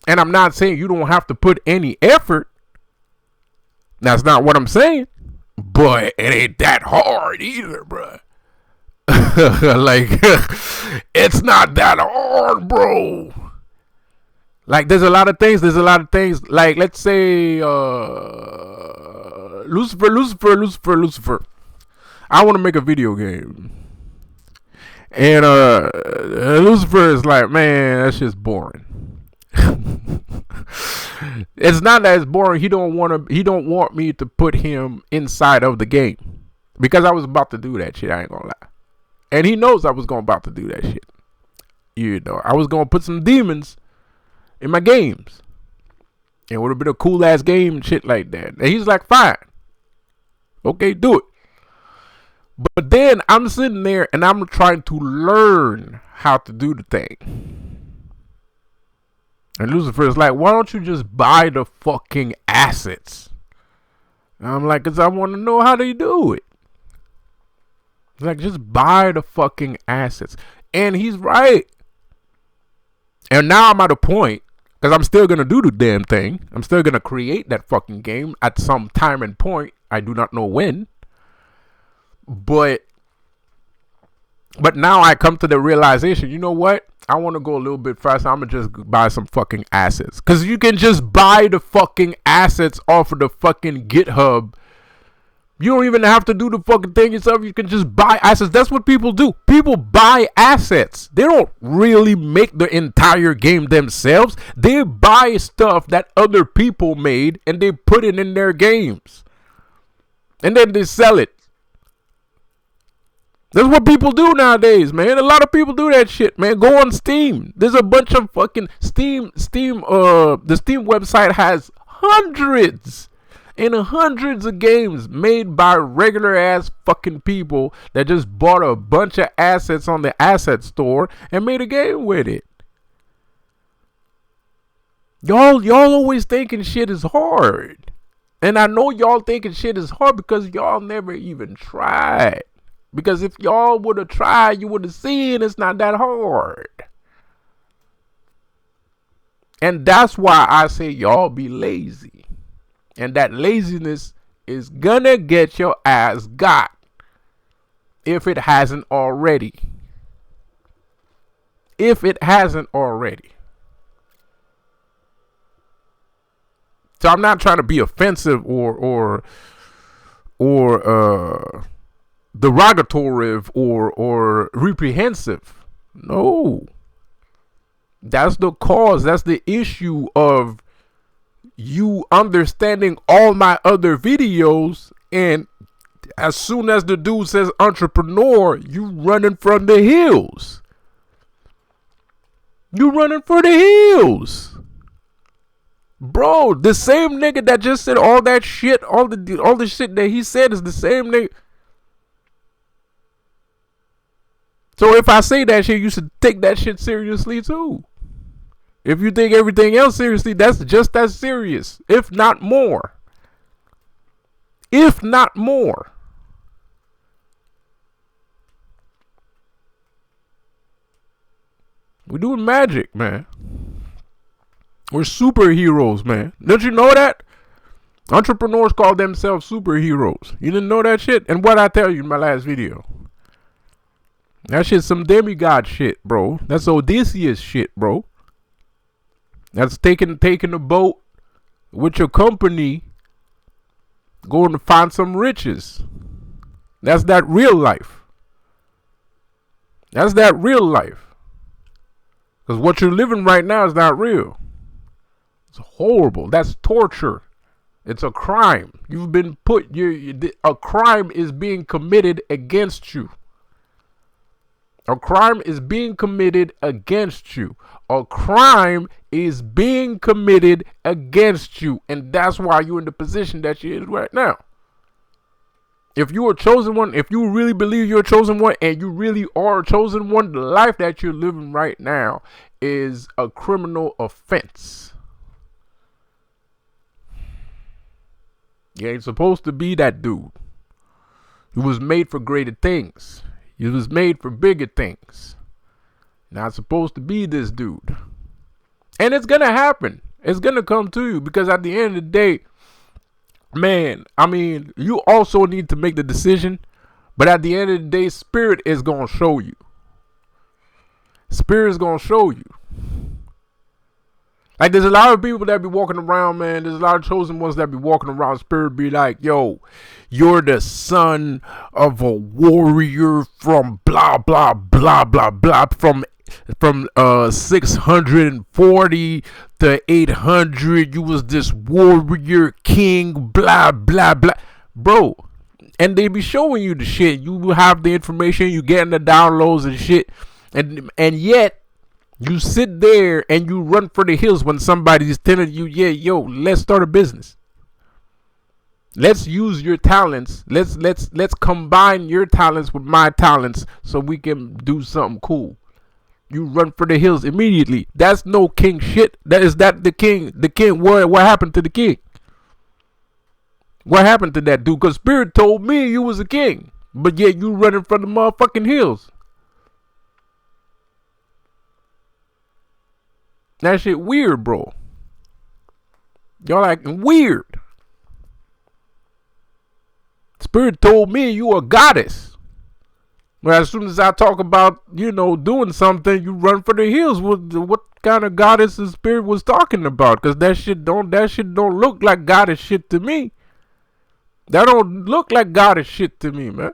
A: And I'm not saying you don't have to put any effort. That's not what I'm saying. But it ain't that hard either, bruh. Like, it's not that hard, bro. Like, there's a lot of things. Like, let's say, Lucifer. I want to make a video game. And, Lucifer is like, man, that's just boring. It's not that it's boring. He don't want me to put him inside of the game. Because I was about to do that shit, I ain't gonna lie. And he knows I was about to do that shit. You know, I was gonna put some demons in my games. It would have been a cool ass game and shit like that. And he's like, fine. Okay, do it. But then I'm sitting there and I'm trying to learn how to do the thing. And Lucifer is like, why don't you just buy the fucking assets? And I'm like, because I want to know how they do it. He's like, just buy the fucking assets. And he's right. And now I'm at a point, because I'm still going to do the damn thing. I'm still going to create that fucking game at some time and point. I do not know when. But now I come to the realization, you know what? I want to go a little bit faster. I'm going to just buy some fucking assets. Because you can just buy the fucking assets off of the fucking GitHub. You don't even have to do the fucking thing yourself. You can just buy assets. That's what people do. People buy assets. They don't really make the entire game themselves. They buy stuff that other people made and they put it in their games. And then they sell it. That's what people do nowadays, man. A lot of people do that shit, man. Go on Steam. There's a bunch of fucking the Steam website has hundreds and hundreds of games made by regular ass fucking people that just bought a bunch of assets on the asset store and made a game with it. Y'all always thinking shit is hard. And I know y'all thinking shit is hard because y'all never even tried. Because if y'all would have tried, you would have seen it's not that hard. And that's why I say y'all be lazy. And that laziness is gonna get your ass got. If it hasn't already. If it hasn't already. So I'm not trying to be offensive or derogatory or reprehensive. No. That's the cause. That's the issue of you understanding all my other videos, and as soon as the dude says entrepreneur, you running from the hills. You running for the hills. Bro, the same nigga that just said all that shit, all the shit that he said is the same nigga. So if I say that shit, you should take that shit seriously too. If you take everything else seriously, that's just as serious, if not more. If not more. We're doing magic, man. We're superheroes, man. Don't you know that? Entrepreneurs call themselves superheroes. You didn't know that shit? And what I tell you in my last video. That shit's some demigod shit, bro. That's Odysseus shit, bro. That's taking a boat with your company, going to find some riches. That's that real life. That's that real life. Because what you're living right now is not real. It's horrible. That's torture. It's a crime. You've been put. A crime is being committed against you. A crime is being committed against you. A crime is being committed against you. And that's why you're in the position that you're in right now. If you are chosen one, if you really believe you're a chosen one, and you really are a chosen one, the life that you're living right now is a criminal offense. You ain't supposed to be that dude. You was made for greater things. You was made for bigger things. Not supposed to be this dude. And it's gonna happen. It's gonna come to you, because at the end of the day, man, I mean, you also need to make the decision, but at the end of the day, Spirit is gonna show you. Spirit is gonna show you. Like, there's a lot of people that be walking around, man. There's a lot of chosen ones that be walking around. Spirit be like, yo, you're the son of a warrior from blah, blah, blah, blah, blah. From 640 to 800. You was this warrior king, blah, blah, blah. Bro, and they be showing you the shit. You have the information. You getting the downloads and shit. And yet, you sit there and you run for the hills when somebody's telling you, yeah, yo, let's start a business. Let's use your talents. Let's combine your talents with my talents so we can do something cool. You run for the hills immediately. That's no king shit. That the king. The king. What happened to the king? What happened to that dude? Because Spirit told me you was a king, but yet you running from the motherfucking hills. That shit weird, bro. Y'all acting weird. Spirit told me you a goddess. But as soon as I talk about, doing something, you run for the hills. What kind of goddess the Spirit was talking about? Because that shit don't look like goddess shit to me. That don't look like goddess shit to me, man.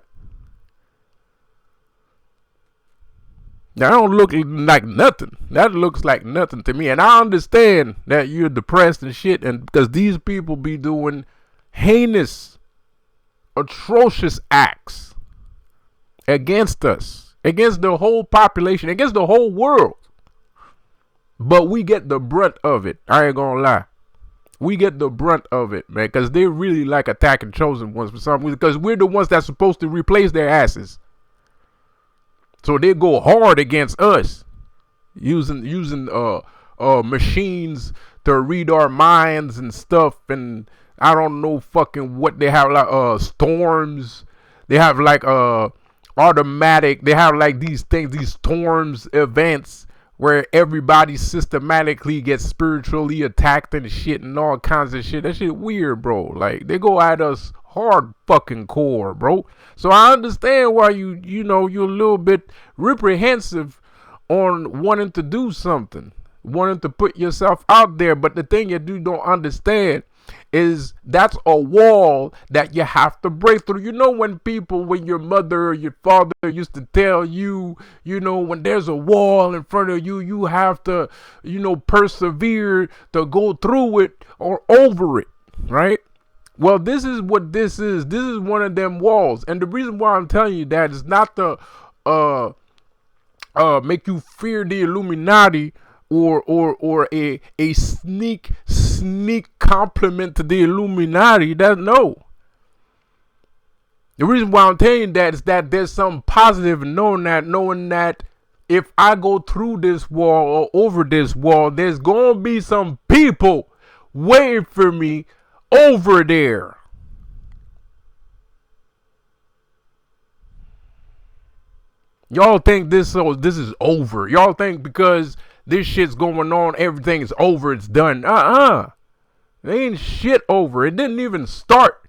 A: That don't look like nothing. That looks like nothing to me. And I understand that you're depressed and shit, and because these people be doing heinous, atrocious acts against us, against the whole population, against the whole world. But we get the brunt of it. I ain't gonna lie. We get the brunt of it, man, because they really like attacking chosen ones for some reason, because we're the ones that's supposed to replace their asses. So they go hard against us, using machines to read our minds and stuff, and I don't know fucking what they have, like storms. They have like automatic. They have like these things, these storms events where everybody systematically gets spiritually attacked and shit and all kinds of shit. That shit weird, bro. Like, they go at us hard fucking core, bro. So I understand why you're a little bit reprehensive on wanting to do something, wanting to put yourself out there. But the thing you don't understand is that's a wall that you have to break through. When your mother or your father used to tell you, when there's a wall in front of you, you have to, persevere to go through it or over it, right? Well, this is what this is. This is one of them walls. And the reason why I'm telling you that is not to make you fear the Illuminati or a sneak compliment to the Illuminati. No. The reason why I'm telling you that is that there's something positive in knowing that if I go through this wall or over this wall, there's gonna be some people waiting for me over there. Y'all think this is over. Y'all think because this shit's going on, everything is over, it's done. It ain't shit over. It didn't even start.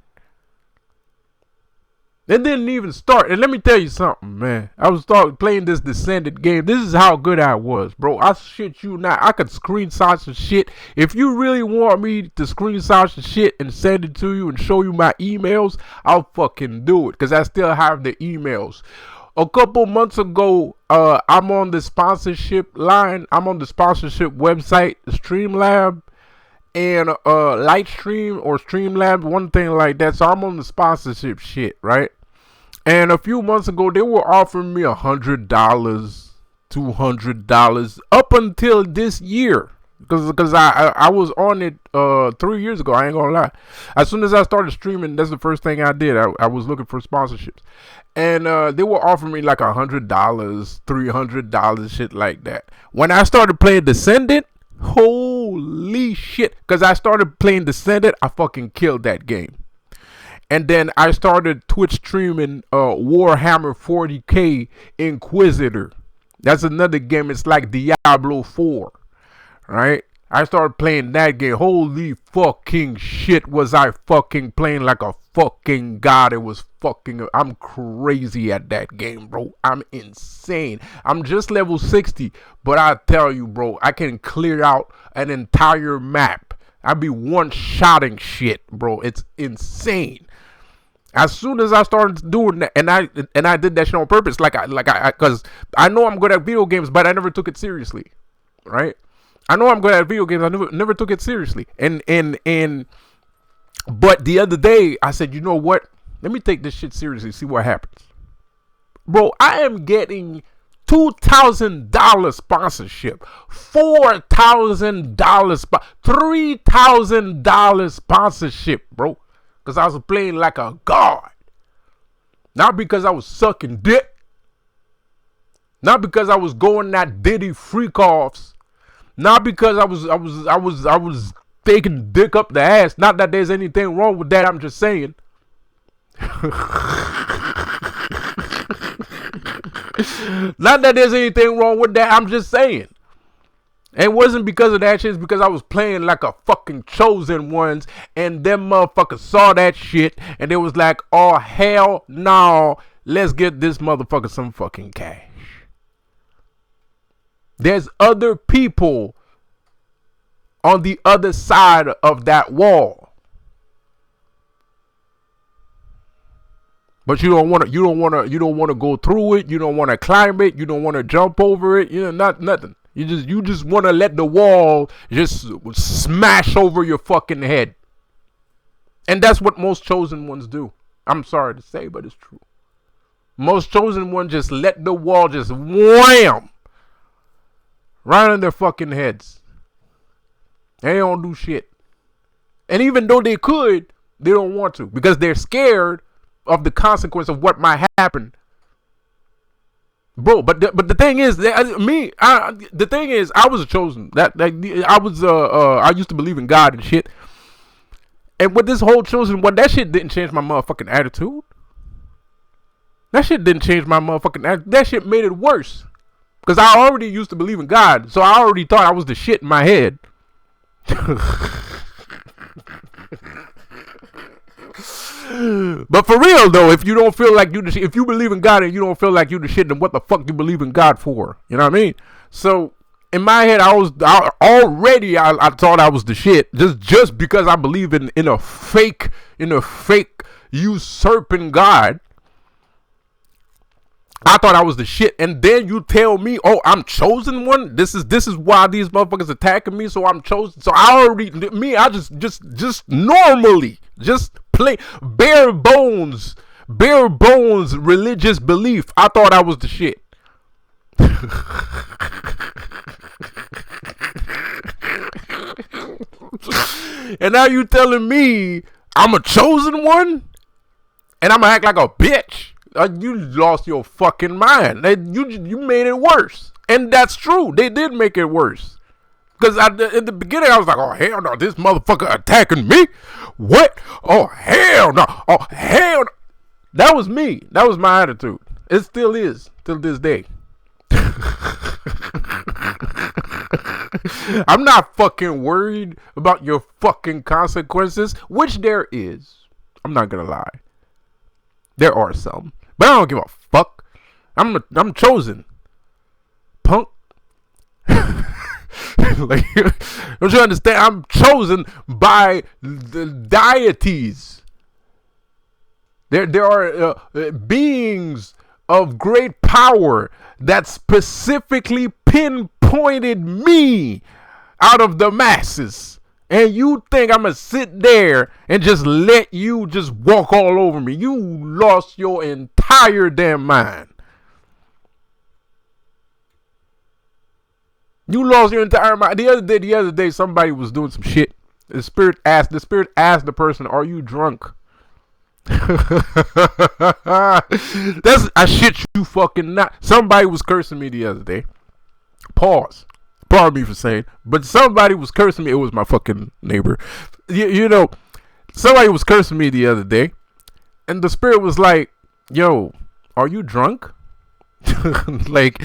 A: And let me tell you something, man. I was playing this Descended game. This is how good I was, bro. I shit you not. I could screenshot some shit. If you really want me to screenshot some shit and send it to you and show you my emails, I'll fucking do it. Because I still have the emails. A couple months ago, I'm on the sponsorship line. I'm on the sponsorship website, Streamlab, and Lightstream or Streamlab, one thing like that. So I'm on the sponsorship shit, right? And a few months ago, they were offering me $100, $200 up until this year. Because I was on it 3 years ago. I ain't gonna lie. As soon as I started streaming, that's the first thing I did. I was looking for sponsorships. And they were offering me like $100, $300, shit like that. When I started playing Descendant, holy shit. Because I started playing Descendant, I fucking killed that game. And then I started Twitch streaming Warhammer 40K Inquisitor. That's another game. It's like Diablo 4. Right? I started playing that game. Holy fucking shit, was I fucking playing like a fucking god. It was fucking, I'm crazy at that game, bro. I'm insane. I'm just level 60, but I tell you, bro, I can clear out an entire map. I be one-shotting shit, bro. It's insane. As soon as I started doing that, and I did that shit on purpose, because I know I'm good at video games, but I never took it seriously, right? I know I'm good at video games. I never took it seriously. But the other day, I said, you know what? Let me take this shit seriously, see what happens. Bro, I am getting $2,000 sponsorship, $4,000, $3,000 sponsorship, bro. Because I was playing like a god. Not because I was sucking dick. Not because I was going that Diddy freak offs. Not because I was taking dick up the ass. Not that there's anything wrong with that. I'm just saying. Not that there's anything wrong with that. I'm just saying. It wasn't because of that shit. It's because I was playing like a fucking chosen ones. And them motherfuckers saw that shit. And they was like, oh, hell no. Let's get this motherfucker some fucking cash. There's other people on the other side of that wall. But you don't want to go through it. You don't want to climb it. You don't want to jump over it. You know, nothing. You just want to let the wall just smash over your fucking head. And that's what most chosen ones do. I'm sorry to say, but it's true. Most chosen ones just let the wall just wham right on their fucking heads. They don't do shit. And even though they could, they don't want to because they're scared of the consequence of what might happen. Bro, but the thing is, the thing is, I was a chosen. I used to believe in God and shit. And with this whole chosen one, that shit didn't change my motherfucking attitude. That shit didn't change my motherfucking attitude. That shit made it worse. Because I already used to believe in God, so I already thought I was the shit in my head. But for real though, if you don't feel like if you believe in God and you don't feel like you the shit, then what the fuck you believe in God for? You know what I mean? So in my head, I thought I was the shit just because I believe in a fake usurping God. I thought I was the shit, and then you tell me, "Oh, I'm chosen one. This is why these motherfuckers attacking me. So I'm chosen. So I just normally play bare bones religious belief. I thought I was the shit." And now you telling me I'm a chosen one, and I'm gonna act like a bitch? You lost your fucking mind. You made it worse. And that's true. They did make it worse. Because in the beginning, I was like, oh, hell no. This motherfucker attacking me? What? Oh, hell no. Oh, hell no. That was me. That was my attitude. It still is. Till this day. I'm not fucking worried about your fucking consequences. Which there is. I'm not going to lie. There are some. But I don't give a fuck. I'm chosen. Punk. Like, don't you understand? I'm chosen by the deities. There are beings of great power that specifically pinpointed me out of the masses. And you think I'm going to sit there and just let you just walk all over me? You lost your entire damn mind. You lost your entire mind. The other day, somebody was doing some shit. The spirit asked the person, "Are you drunk?" I shit you fucking not. Somebody was cursing me the other day. Pause. Pardon me for saying, but somebody was cursing me. It was my fucking neighbor. You know, somebody was cursing me the other day, and the spirit was like, "Yo, are you drunk?" Like,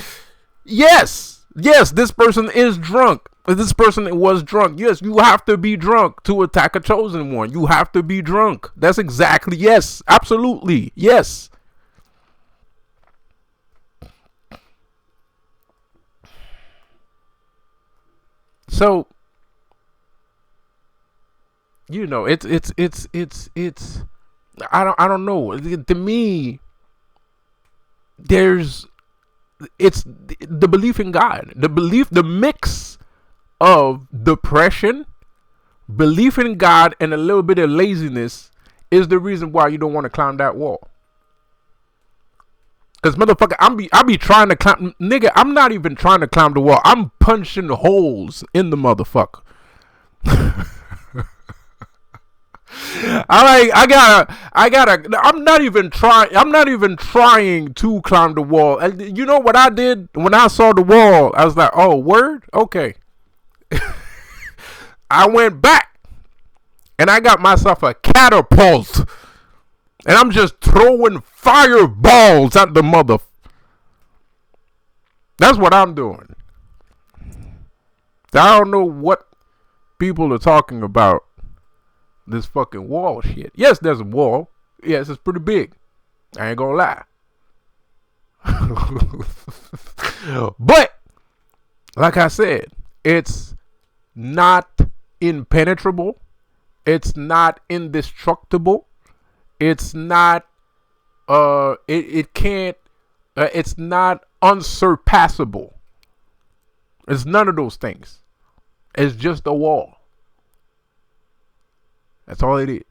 A: yes, this person is drunk. This person was drunk. Yes, you have to be drunk to attack a chosen one. You have to be drunk. That's exactly, yes, absolutely, yes. So, you know, it's I don't know. To me, it's the belief in God, the mix of depression, belief in God, and a little bit of laziness is the reason why you don't want to climb that wall. Cause motherfucker, I be trying to climb, nigga. I'm not even trying to climb the wall. I'm punching holes in the motherfucker. I'm not even trying to climb the wall. And you know what I did when I saw the wall? I was like, oh, word? Okay. I went back and I got myself a catapult. And I'm just throwing fireballs at the mother. That's what I'm doing. I don't know what people are talking about. This fucking wall shit. Yes, there's a wall. Yes, it's pretty big. I ain't gonna lie. But, like I said, it's not impenetrable. It's not indestructible. It's not, it can't, it's not unsurpassable. It's none of those things. It's just a wall. That's all it is.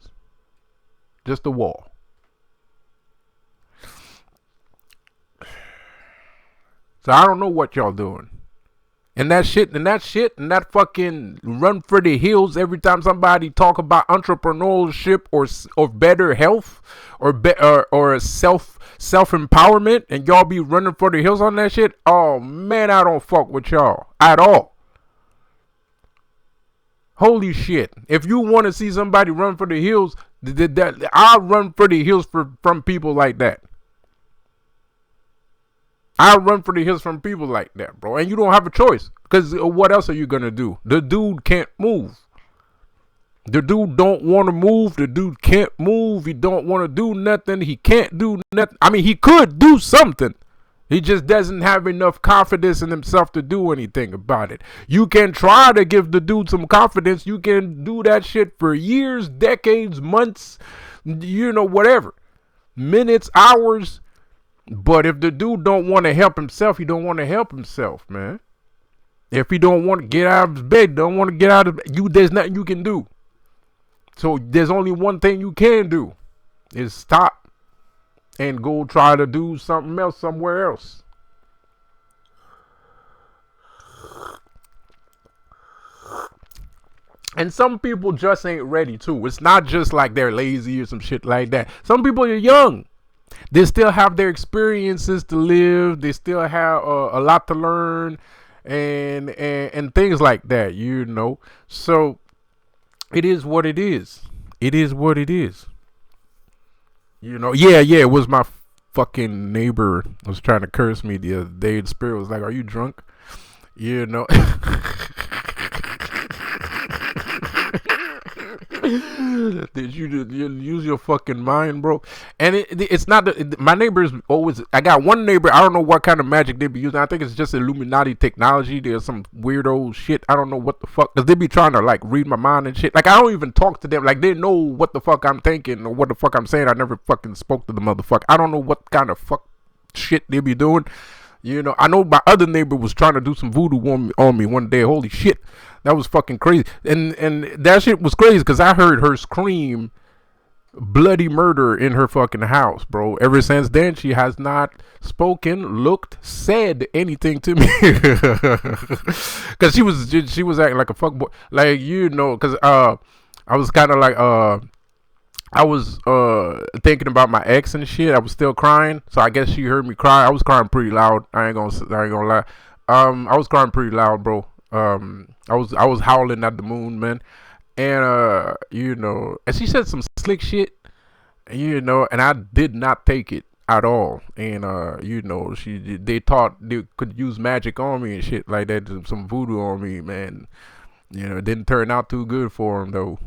A: Just a wall. So I don't know what y'all doing. And that shit, fucking run for the hills every time somebody talk about entrepreneurship or better health or self empowerment, and y'all be running for the hills on that shit. Oh man, I don't fuck with y'all at all. Holy shit. If you want to see somebody run for the hills, I'll run for the hills from people like that. I'll run for the hills from people like that, bro. And you don't have a choice. Because what else are you going to do? The dude can't move. The dude don't want to move. The dude can't move. He don't want to do nothing. He can't do nothing. I mean, he could do something. He just doesn't have enough confidence in himself to do anything about it. You can try to give the dude some confidence. You can do that shit for years, decades, months, whatever. Minutes, hours. But if the dude don't want to help himself, he don't want to help himself, man. If he don't want to get out of his bed, don't want to get out of there's nothing you can do. So there's only one thing you can do is stop. And go try to do something else somewhere else. And some people just ain't ready too. It's not just like they're lazy or some shit like that. Some people are young. They still have their experiences to live. They still have a lot to learn and things like that, So it is what it is. It is what it is. It was my fucking neighbor was trying to curse me the other day. The spirit was like, "Are you drunk?" Did you use your fucking mind, bro? And it's not my neighbors always. I got one neighbor. I don't know what kind of magic they be using. I think it's just Illuminati technology. There's some weirdo shit. I don't know what the fuck, because they be trying to like read my mind and shit. Like I don't even talk to them. Like they know what the fuck I'm thinking or what the fuck I'm saying. I never fucking spoke to the motherfucker. I don't know what kind of fuck shit they be doing. I know my other neighbor was trying to do some voodoo on me one day. Holy shit. That was fucking crazy. And that shit was crazy because I heard her scream bloody murder in her fucking house, bro. Ever since then, she has not spoken, looked, said anything to me. Because she was acting like a fuckboy. Like, because I was kind of like, I was thinking about my ex and shit. I was still crying, so I guess she heard me cry. I was crying pretty loud. I ain't gonna lie. I was crying pretty loud, bro. I was howling at the moon, man. And and she said some slick shit, and I did not take it at all. And they thought they could use magic on me and shit like that, some voodoo on me, man. It didn't turn out too good for them though.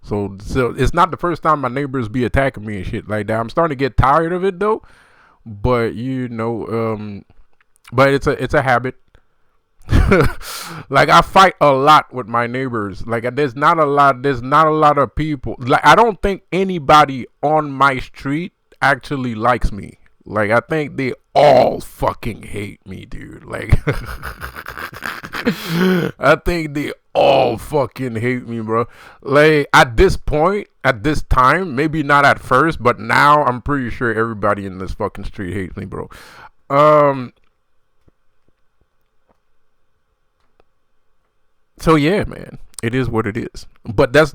A: So it's not the first time my neighbors be attacking me and shit like that. I'm starting to get tired of it though. But but it's a habit. Like I fight a lot with my neighbors. Like there's not a lot of people. Like I don't think anybody on my street actually likes me. Like I think they all fucking hate me, dude. Like I think they all fucking hate me, bro. Like at this point, at this time, maybe not at first, but now I'm pretty sure everybody in this fucking street hates me, bro. So yeah, man. It is what it is. But that's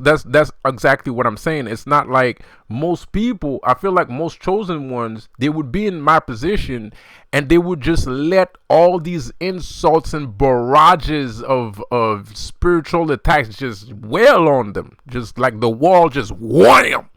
A: exactly what I'm saying. It's not like most people. I feel like most chosen ones, they would be in my position and they would just let all these insults and barrages of spiritual attacks just wail on them, just like the wall, just wham,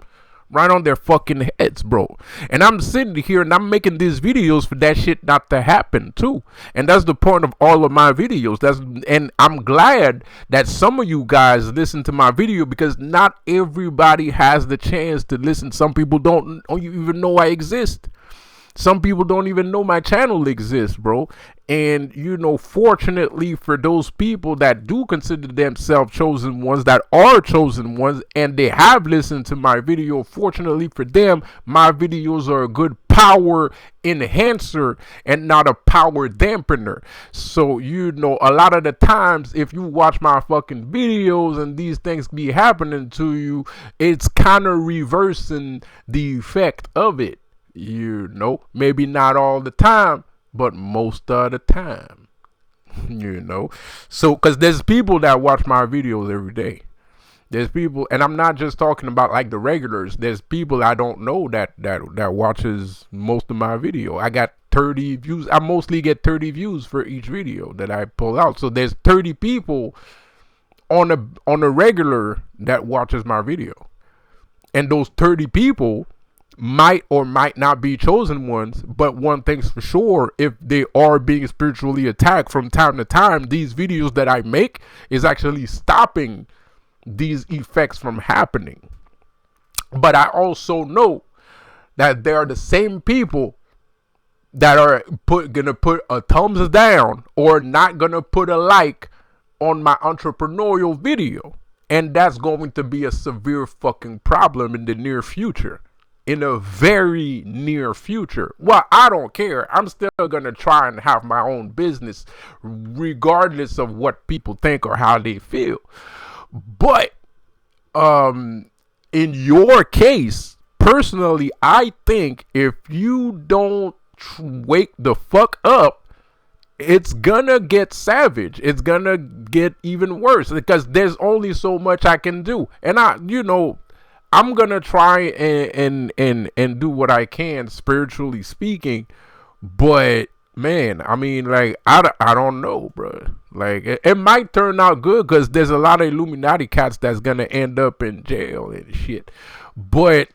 A: right on their fucking heads, bro. And I'm sitting here and I'm making these videos for that shit not to happen too. And that's the point of all of my videos. And I'm glad that some of you guys listen to my video, because not everybody has the chance to listen. Some people don't even know I exist. Some people don't even know my channel exists, bro. And, fortunately for those people that do consider themselves chosen ones, that are chosen ones, and they have listened to my video, fortunately for them, my videos are a good power enhancer and not a power dampener. So, a lot of the times, if you watch my fucking videos and these things be happening to you, it's kind of reversing the effect of it. Maybe not all the time, but most of the time. So because there's people that watch my videos every day. There's people, and I'm not just talking about like the regulars. There's people I don't know that watches most of my video. I got 30 views. I mostly get 30 views for each video that I pull out. So there's 30 people on a regular that watches my video, and those 30 people might or might not be chosen ones. But one thing's for sure, if they are being spiritually attacked from time to time, these videos that I make is actually stopping these effects from happening. But I also know that there are the same people that are gonna put a thumbs down or not gonna put a like on my entrepreneurial video, and that's going to be a severe fucking problem in the near future. In a very near future. Well, I don't care. I'm still gonna try and have my own business regardless of what people think or how they feel. But in your case, personally, I think if you don't wake the fuck up, it's gonna get savage. It's gonna get even worse, because there's only so much I can do. And I'm gonna try and do what I can, spiritually speaking, but man, I mean, like, I don't know, bro. Like, it might turn out good, because there's a lot of Illuminati cats that's gonna end up in jail and shit. But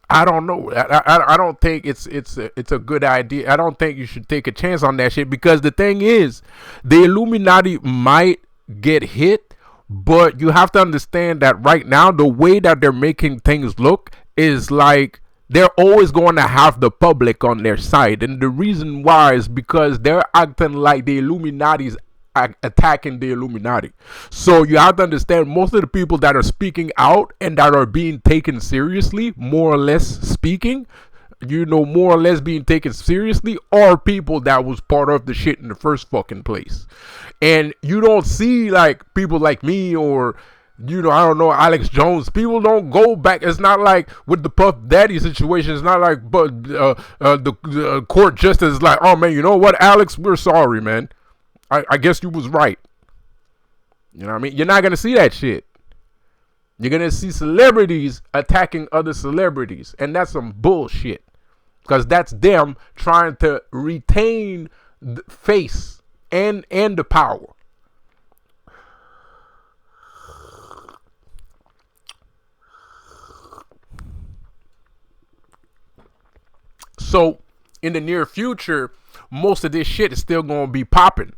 A: I don't know. I don't think it's a good idea. I don't think you should take a chance on that shit, because the thing is, the Illuminati might get hit. But you have to understand that right now, the way that they're making things look is like they're always going to have the public on their side. And the reason why is because they're acting like the Illuminati's attacking the Illuminati. So you have to understand, most of the people that are speaking out and that are being taken seriously, more or less speaking, more or less being taken seriously, are people that was part of the shit in the first fucking place. And you don't see like people like me or I don't know, Alex Jones. People don't go back. It's not like with the Puff Daddy situation. It's not like the court justice is like, oh man, you know what, Alex, we're sorry, man. I guess you was right. You know what I mean? You're not gonna see that shit. You're gonna see celebrities attacking other celebrities, and that's some bullshit. Because that's them trying to retain the face and the power. So in the near future, most of this shit is still going to be popping,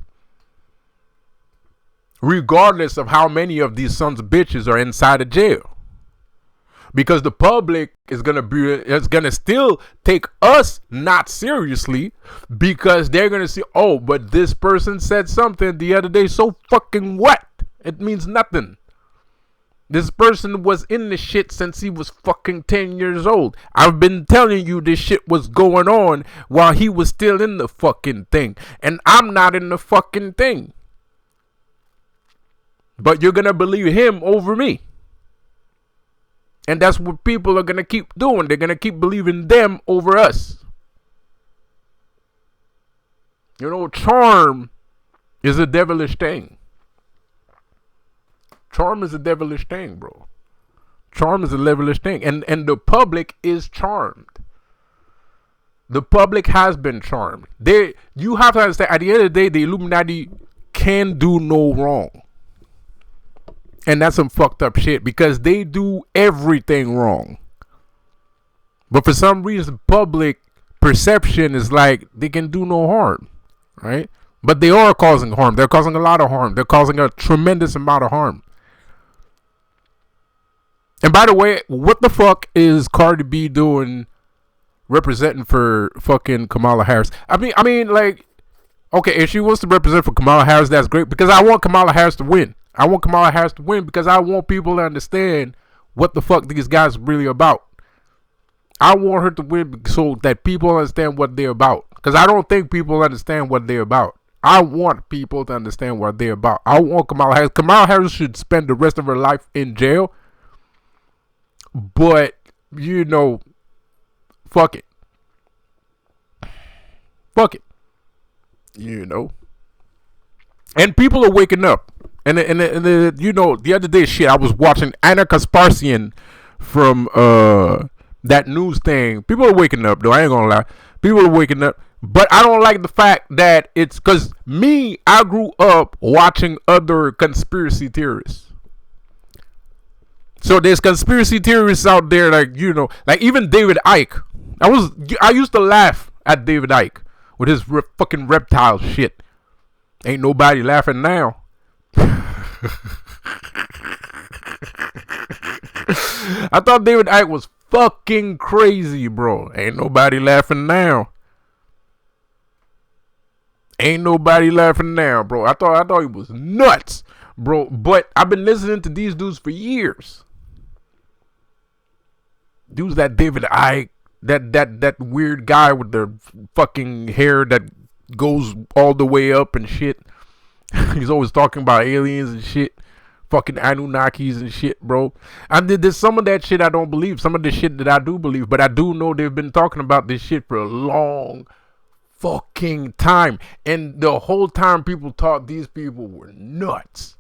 A: regardless of how many of these sons of bitches are inside of jail. Because the public is gonna still take us not seriously, because they're gonna see, oh, but this person said something the other day, so fucking what? It means nothing. This person was in the shit since he was fucking 10 years old. I've been telling you this shit was going on while he was still in the fucking thing. And I'm not in the fucking thing. But you're gonna believe him over me. And that's what people are going to keep doing. They're going to keep believing them over us. Charm is a devilish thing. Charm is a devilish thing, bro. Charm is a devilish thing, and the public is charmed. The public has been charmed. You have to understand. At the end of the day, the Illuminati can do no wrong, and that's some fucked up shit because they do everything wrong. But for some reason, public perception is like they can do no harm, right? But they are causing harm. They're causing a lot of harm. They're causing a tremendous amount of harm. And by the way, what the fuck is Cardi B doing representing for fucking Kamala Harris? I mean, like, okay, if she wants to represent for Kamala Harris, that's great because I want Kamala Harris to win. I want Kamala Harris to win because I want people to understand what the fuck these guys are really about. I want her to win so that people understand what they're about. Because I don't think people understand what they're about. I want people to understand what they're about. I want Kamala Harris. Kamala Harris should spend the rest of her life in jail. But, you know, fuck it. Fuck it. You know. And people are waking up. And you know, the other day, shit, I was watching Anna Kasparsian from that news thing. People are waking up, though. I ain't gonna lie. People are waking up. But I don't like the fact that it's because I grew up watching other conspiracy theorists. So there's conspiracy theorists out there, like, you know, like even David Icke. I used to laugh at David Icke with his fucking reptile shit. Ain't nobody laughing now. I thought David Icke was fucking crazy, bro. Ain't nobody laughing now. Ain't nobody laughing now, bro. I thought he was nuts, bro. But I've been listening to these dudes for years. Dudes that David Icke, that weird guy with the fucking hair that goes all the way up and shit. He's always talking about aliens and shit. Fucking Anunnakis and shit, bro. There's some of that shit I don't believe. Some of the shit that I do believe. But I do know they've been talking about this shit for a long fucking time. And the whole time people thought these people were nuts.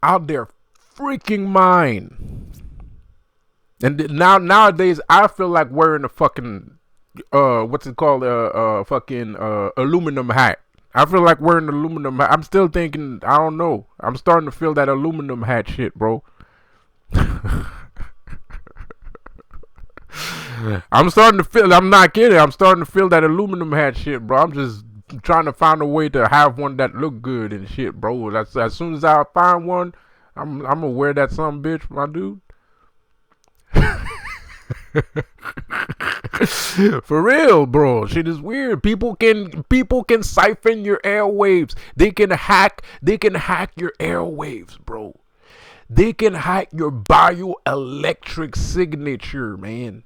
A: Out their freaking mind. And nowadays, I feel like wearing a fucking, what's it called? Fucking aluminum hat. I feel like wearing an aluminum hat. I'm still thinking, I don't know. I'm starting to feel that aluminum hat shit, bro. I'm not kidding. I'm starting to feel that aluminum hat shit, bro. I'm just trying to find a way to have one that look good and shit, bro. As soon as I find one, I'm gonna wear that some bitch, my dude. For real, bro. Shit is weird. People can siphon your airwaves. They can hack your airwaves, bro. They can hack your bioelectric signature, man.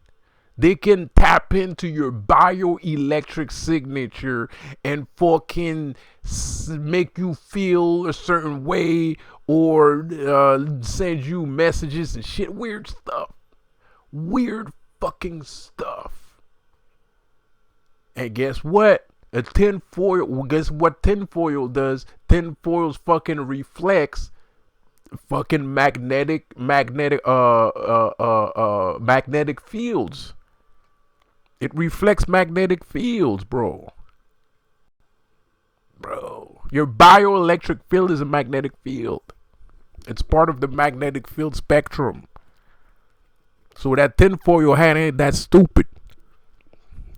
A: They can tap into your bioelectric signature and fucking make you feel a certain way or send you messages and shit. Weird stuff. Weird fucking stuff. And guess what? Guess what tinfoil does? Tinfoil's fucking reflects fucking magnetic fields. It reflects magnetic fields, bro. Bro, your bioelectric field is a magnetic field. It's part of the magnetic field spectrum. So that tinfoil hat ain't that stupid.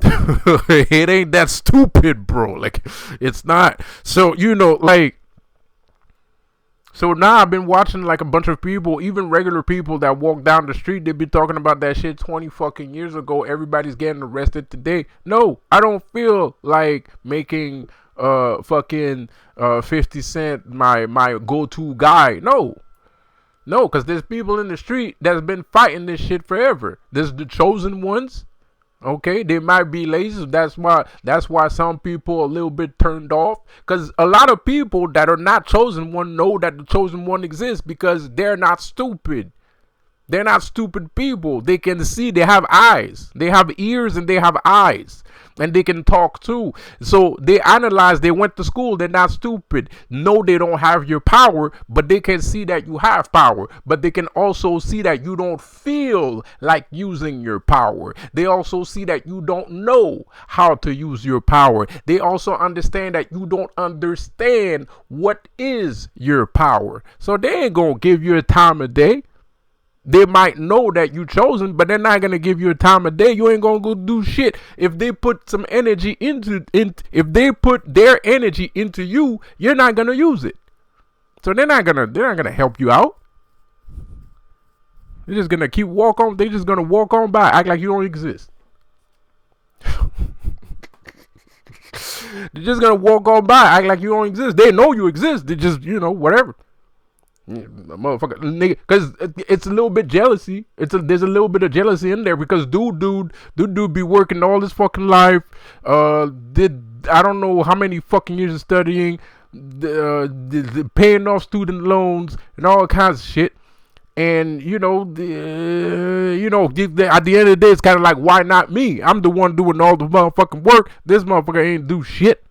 A: It ain't that stupid, bro. Like, it's not. So, you know, like, so now I've been watching like a bunch of people, even regular people that walk down the street. They be talking about that shit 20 fucking years ago. Everybody's getting arrested today. No, I don't feel like making fucking 50 Cent my go-to guy. No, because there's people in the street that's been fighting this shit forever. There's the chosen ones. Okay, they might be lazy. That's why some people are a little bit turned off. Because a lot of people that are not chosen one know that the chosen one exists because they're not stupid. They're not stupid people. They can see. They have eyes. They have ears and they have eyes. And they can talk too. So they analyze. They went to school. They're not stupid. No, they don't have your power, but they can see that you have power. But they can also see that you don't feel like using your power. They also see that you don't know how to use your power. They also understand that you don't understand what is your power. So they ain't gonna give you a time of day. They might know that you chosen, but they're not gonna give you a time of day. You ain't gonna go do shit. If they put some energy if they put their energy into you, you're not gonna use it. So they're not gonna help you out. They're just gonna they're just gonna walk on by, act like you don't exist. They're just gonna walk on by, act like you don't exist. They know you exist. They just, whatever. Yeah, motherfucker, nigga, because it's a little bit jealousy. There's a little bit of jealousy in there because dude be working all his fucking life. Did I don't know how many fucking years of studying, paying off student loans and all kinds of shit. And at the end of the day, it's kind of like, why not me? I'm the one doing all the motherfucking work. This motherfucker ain't do shit.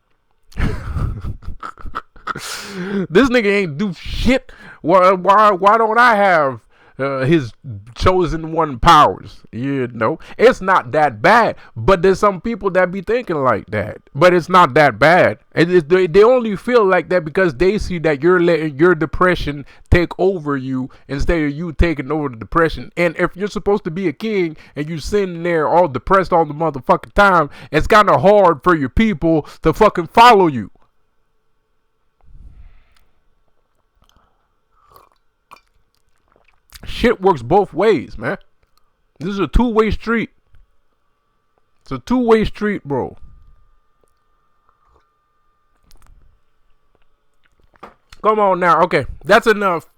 A: This nigga ain't do shit. Why don't I have his chosen one powers? It's not that bad. But there's some people that be thinking like that. But it's not that bad. They only feel like that because they see that you're letting your depression take over you instead of you taking over the depression. And if you're supposed to be a king and you sitting there all depressed all the motherfucking time, it's kind of hard for your people to fucking follow you. Shit works both ways, man. This is a two-way street. It's a two-way street, bro. Come on now. Okay, that's enough.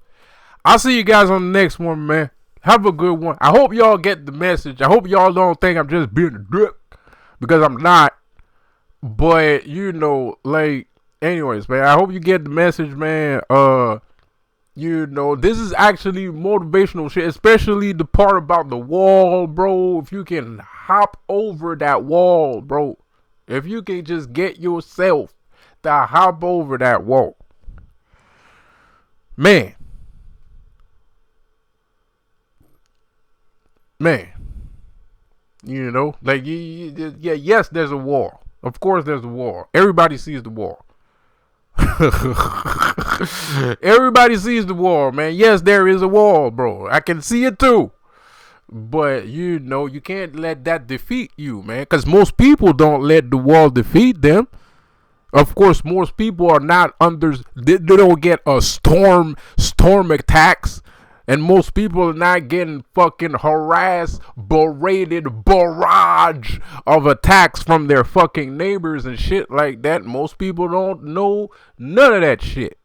A: I'll see you guys on the next one, man. Have a good one. I hope y'all get the message. I hope y'all don't think I'm just being a drip, because I'm not. But, anyways, man, I hope you get the message, man. This is actually motivational shit, especially the part about the wall, bro. If you can hop over that wall, bro. If you can just get yourself to hop over that wall. Man. Yes, there's a wall. Of course there's a wall. Everybody sees the wall. Everybody sees the wall, man. Yes, there is a wall, bro. I can see it too. But you can't let that defeat you, man. Because most people don't let the wall defeat them. Of course, most people are not they don't get a storm attacks. And most people are not getting fucking harassed, berated, barrage of attacks from their fucking neighbors and shit like that. Most people don't know none of that shit.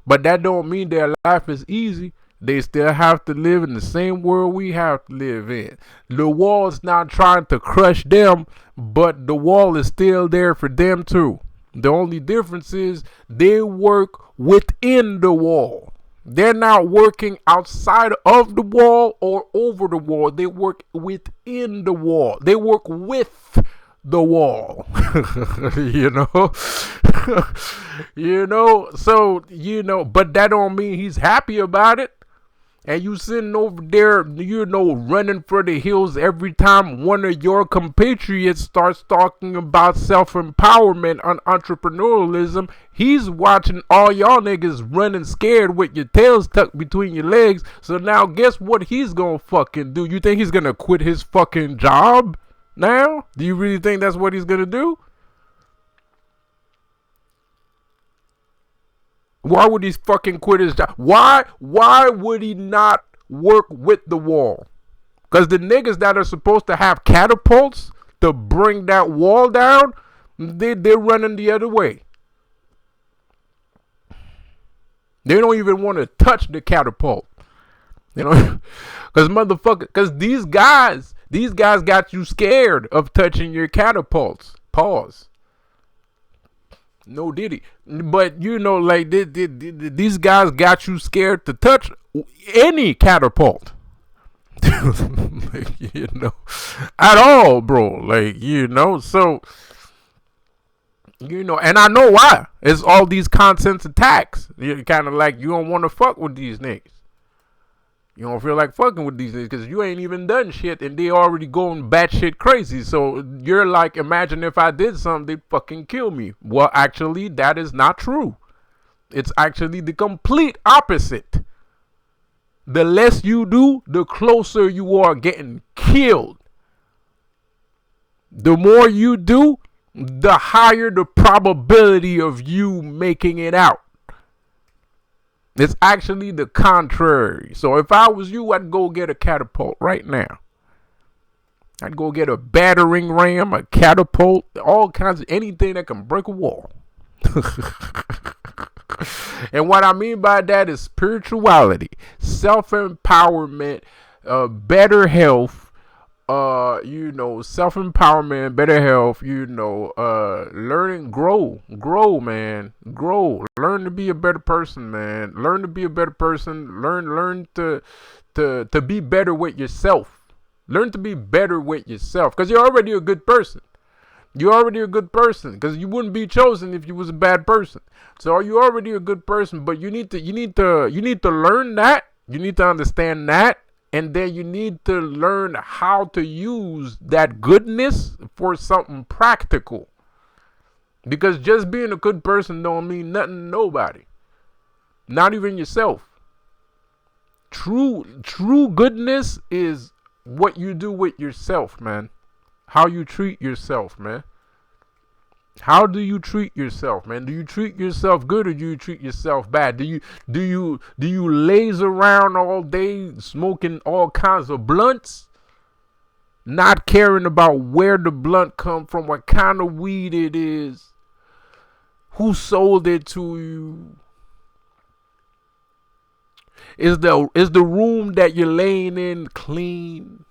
A: But that don't mean their life is easy. They still have to live in the same world we have to live in. The wall is not trying to crush them, but the wall is still there for them too. The only difference is they work within the wall. They're not working outside of the wall or over the wall. They work within the wall. They work with the wall. But that don't mean he's happy about it. And you sitting over there, running for the hills every time one of your compatriots starts talking about self-empowerment and entrepreneurialism. He's watching all y'all niggas running scared with your tails tucked between your legs. So now guess what he's gonna fucking do? You think he's gonna quit his fucking job now? Do you really think that's what he's gonna do? Why would he fucking quit his job? Why would he not work with the wall? Because the niggas that are supposed to have catapults to bring that wall down, they're running the other way. They don't even want to touch the catapult. Because these guys got you scared of touching your catapults. Pause. No diddy. But these guys got you scared to touch any catapult. Like, at all, bro. Like, so, and I know why. It's all these content attacks. You're kind of like, you don't want to fuck with these niggas. You don't feel like fucking with these niggas because you ain't even done shit and they already going batshit crazy. So you're like, imagine if I did something, they'd fucking kill me. Well, actually, that is not true. It's actually the complete opposite. The less you do, the closer you are getting killed. The more you do, the higher the probability of you making it out. It's actually the contrary. So if I was you, I'd go get a catapult right now. I'd go get a battering ram, a catapult, all kinds of anything that can break a wall. And what I mean by that is spirituality, self-empowerment, better health, self-empowerment, better health, learning, grow, man, grow, learn to be a better person, man, learn to be a better person, learn to be better with yourself, learn to be better with yourself, because you're already a good person. You're already a good person because you wouldn't be chosen if you was a bad person. So you're already a good person, but you need to learn that. You need to understand that. And then you need to learn how to use that goodness for something practical. Because just being a good person don't mean nothing to nobody. Not even yourself. True goodness is what you do with yourself, man. How you treat yourself, man. How do you treat yourself, man? Do you treat yourself good or do you treat yourself bad? Do you laze around all day smoking all kinds of blunts, not caring about where the blunt come from, what kind of weed it is, who sold it to you? Is the room that you're laying in clean?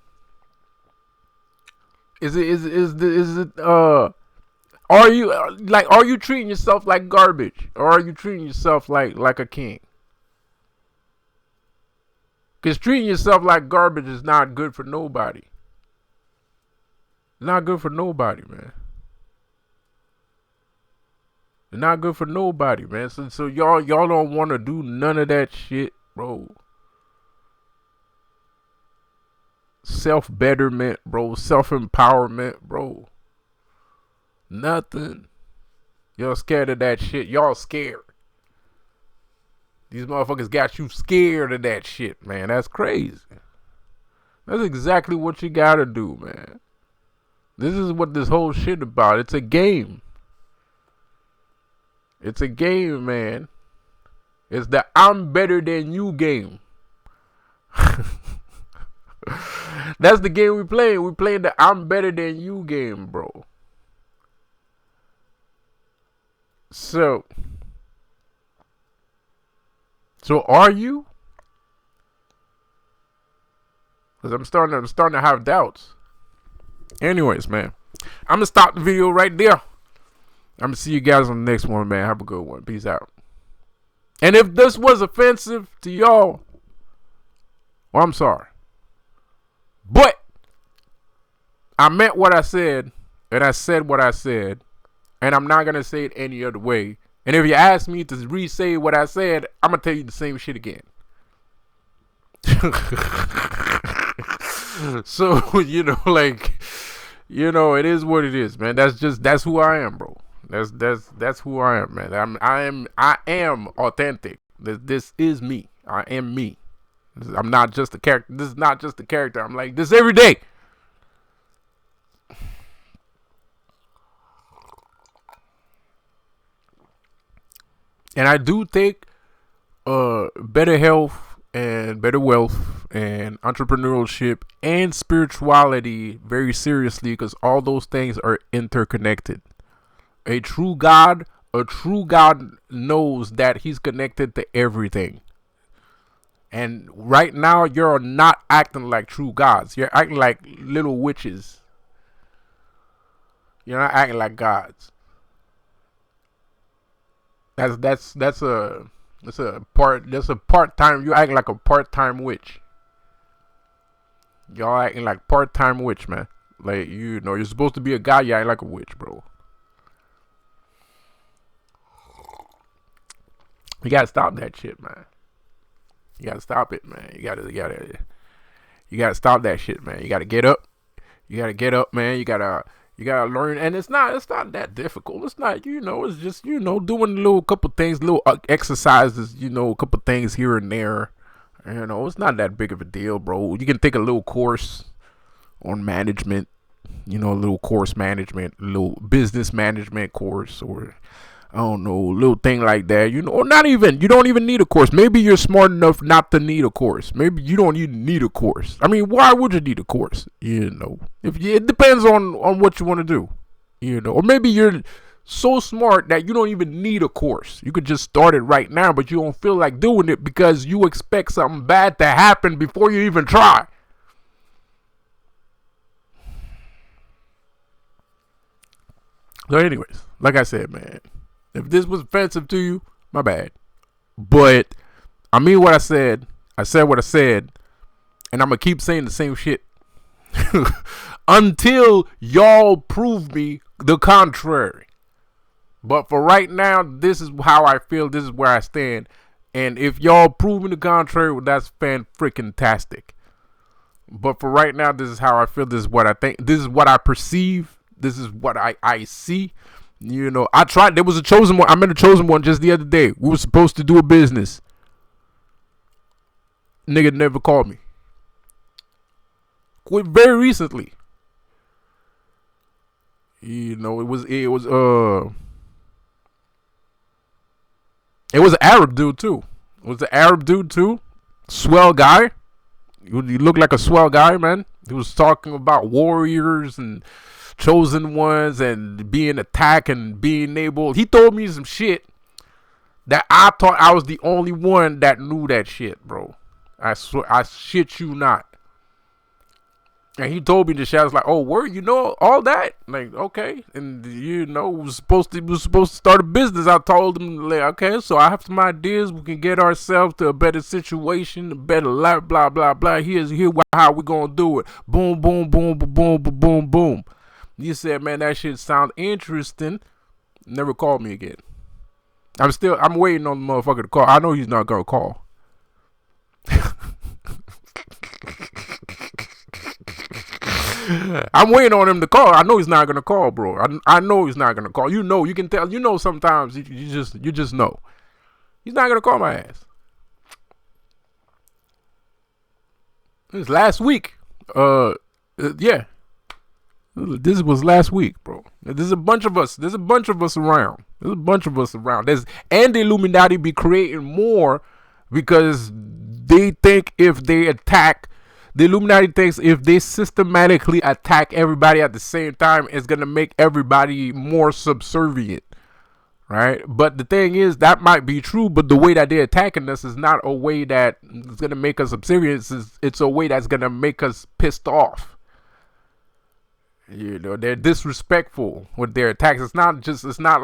A: Are you treating yourself like garbage, or are you treating yourself like a king? Because treating yourself like garbage is not good for nobody. Not good for nobody, man. Not good for nobody, man. So y'all don't want to do none of that shit, bro. Self-betterment, bro. Self-empowerment, bro. Nothing. Y'all scared of that shit. Y'all scared. These motherfuckers got you scared of that shit, man. That's crazy. That's exactly what you gotta do, man. This is what this whole shit about. It's a game. It's a game, man. It's the I'm better than you game. That's the game we playing. We playing the I'm better than you game, bro. So are you? Because I'm starting to have doubts. Anyways, man, I'm gonna stop the video right there. I'm gonna see you guys on the next one, man. Have a good one. Peace out. And if this was offensive to y'all, well, I'm sorry. But I meant what I said, and I said what I said, and I'm not gonna say it any other way. And if you ask me to re-say what I said, I'm gonna tell you the same shit again. So, it is what it is, man. That's who I am, bro. That's who I am, man. I am authentic. This is me. I am me. I'm not just a character. This is not just a character. I'm like this every day. And I do take better health and better wealth and entrepreneurship and spirituality very seriously, because all those things are interconnected. A true God knows that he's connected to everything. And right now, you're not acting like true gods. You're acting like little witches. You're not acting like gods. That's a part-time. You act like a part-time witch. Y'all acting like part-time witch, man. Like, you're supposed to be a guy. You act like a witch, bro. You gotta stop that shit, man. You gotta stop it, man. You gotta stop that shit, man. You gotta get up. You gotta get up, man. You gotta learn, and it's not that difficult. It's not, it's just, doing a little couple things, little exercises, a couple things here and there. It's not that big of a deal, bro. You can take a little course on management, a little course management, a little business management course, or I don't know, a little thing like that, or not even, you don't even need a course. Maybe you're smart enough not to need a course. Maybe you don't even need a course. I mean, why would you need a course? It depends on what you want to do, or maybe you're so smart that you don't even need a course. You could just start it right now, but you don't feel like doing it because you expect something bad to happen before you even try. So anyways, like I said, man, if this was offensive to you, my bad. But I mean what I said. I said what I said. And I'm going to keep saying the same shit until y'all prove me the contrary. But for right now, this is how I feel. This is where I stand. And if y'all prove me the contrary, well, that's fan-freaking-tastic. But for right now, this is how I feel. This is what I think. This is what I perceive. This is what I see. I tried. There was a chosen one. I met a chosen one just the other day. We were supposed to do a business. Nigga never called me. Quit very recently. It was an Arab dude too. It was an Arab dude too. Swell guy. He looked like a swell guy, man. He was talking about warriors and chosen ones and being attacked and being able. He told me some shit that I thought I was the only one that knew that shit, bro. I swear, I shit you not. And he told me the shit. I was like, "Oh, where all that?" Like, okay, and we was supposed to start a business. I told him, like, okay, so I have some ideas. We can get ourselves to a better situation, a better life. Blah blah blah. Here's how we gonna do it. Boom boom boom boom boom boom boom boom. He said, "Man, that shit sounds interesting." Never called me again. I'm waiting on the motherfucker to call. I know he's not gonna call. I'm waiting on him to call. I know he's not gonna call, bro. I know he's not gonna call. You can tell. Sometimes you just know he's not gonna call my ass. This last week. Yeah. This was last week, bro. There's a bunch of us. There's a bunch of us around. And the Illuminati be creating more because they think if they attack. The Illuminati thinks if they systematically attack everybody at the same time, it's going to make everybody more subservient, right? But the thing is, that might be true, but the way that they're attacking us is not a way that is going to make us subservient. It's a way that's going to make us pissed off. They're disrespectful with their attacks. It's not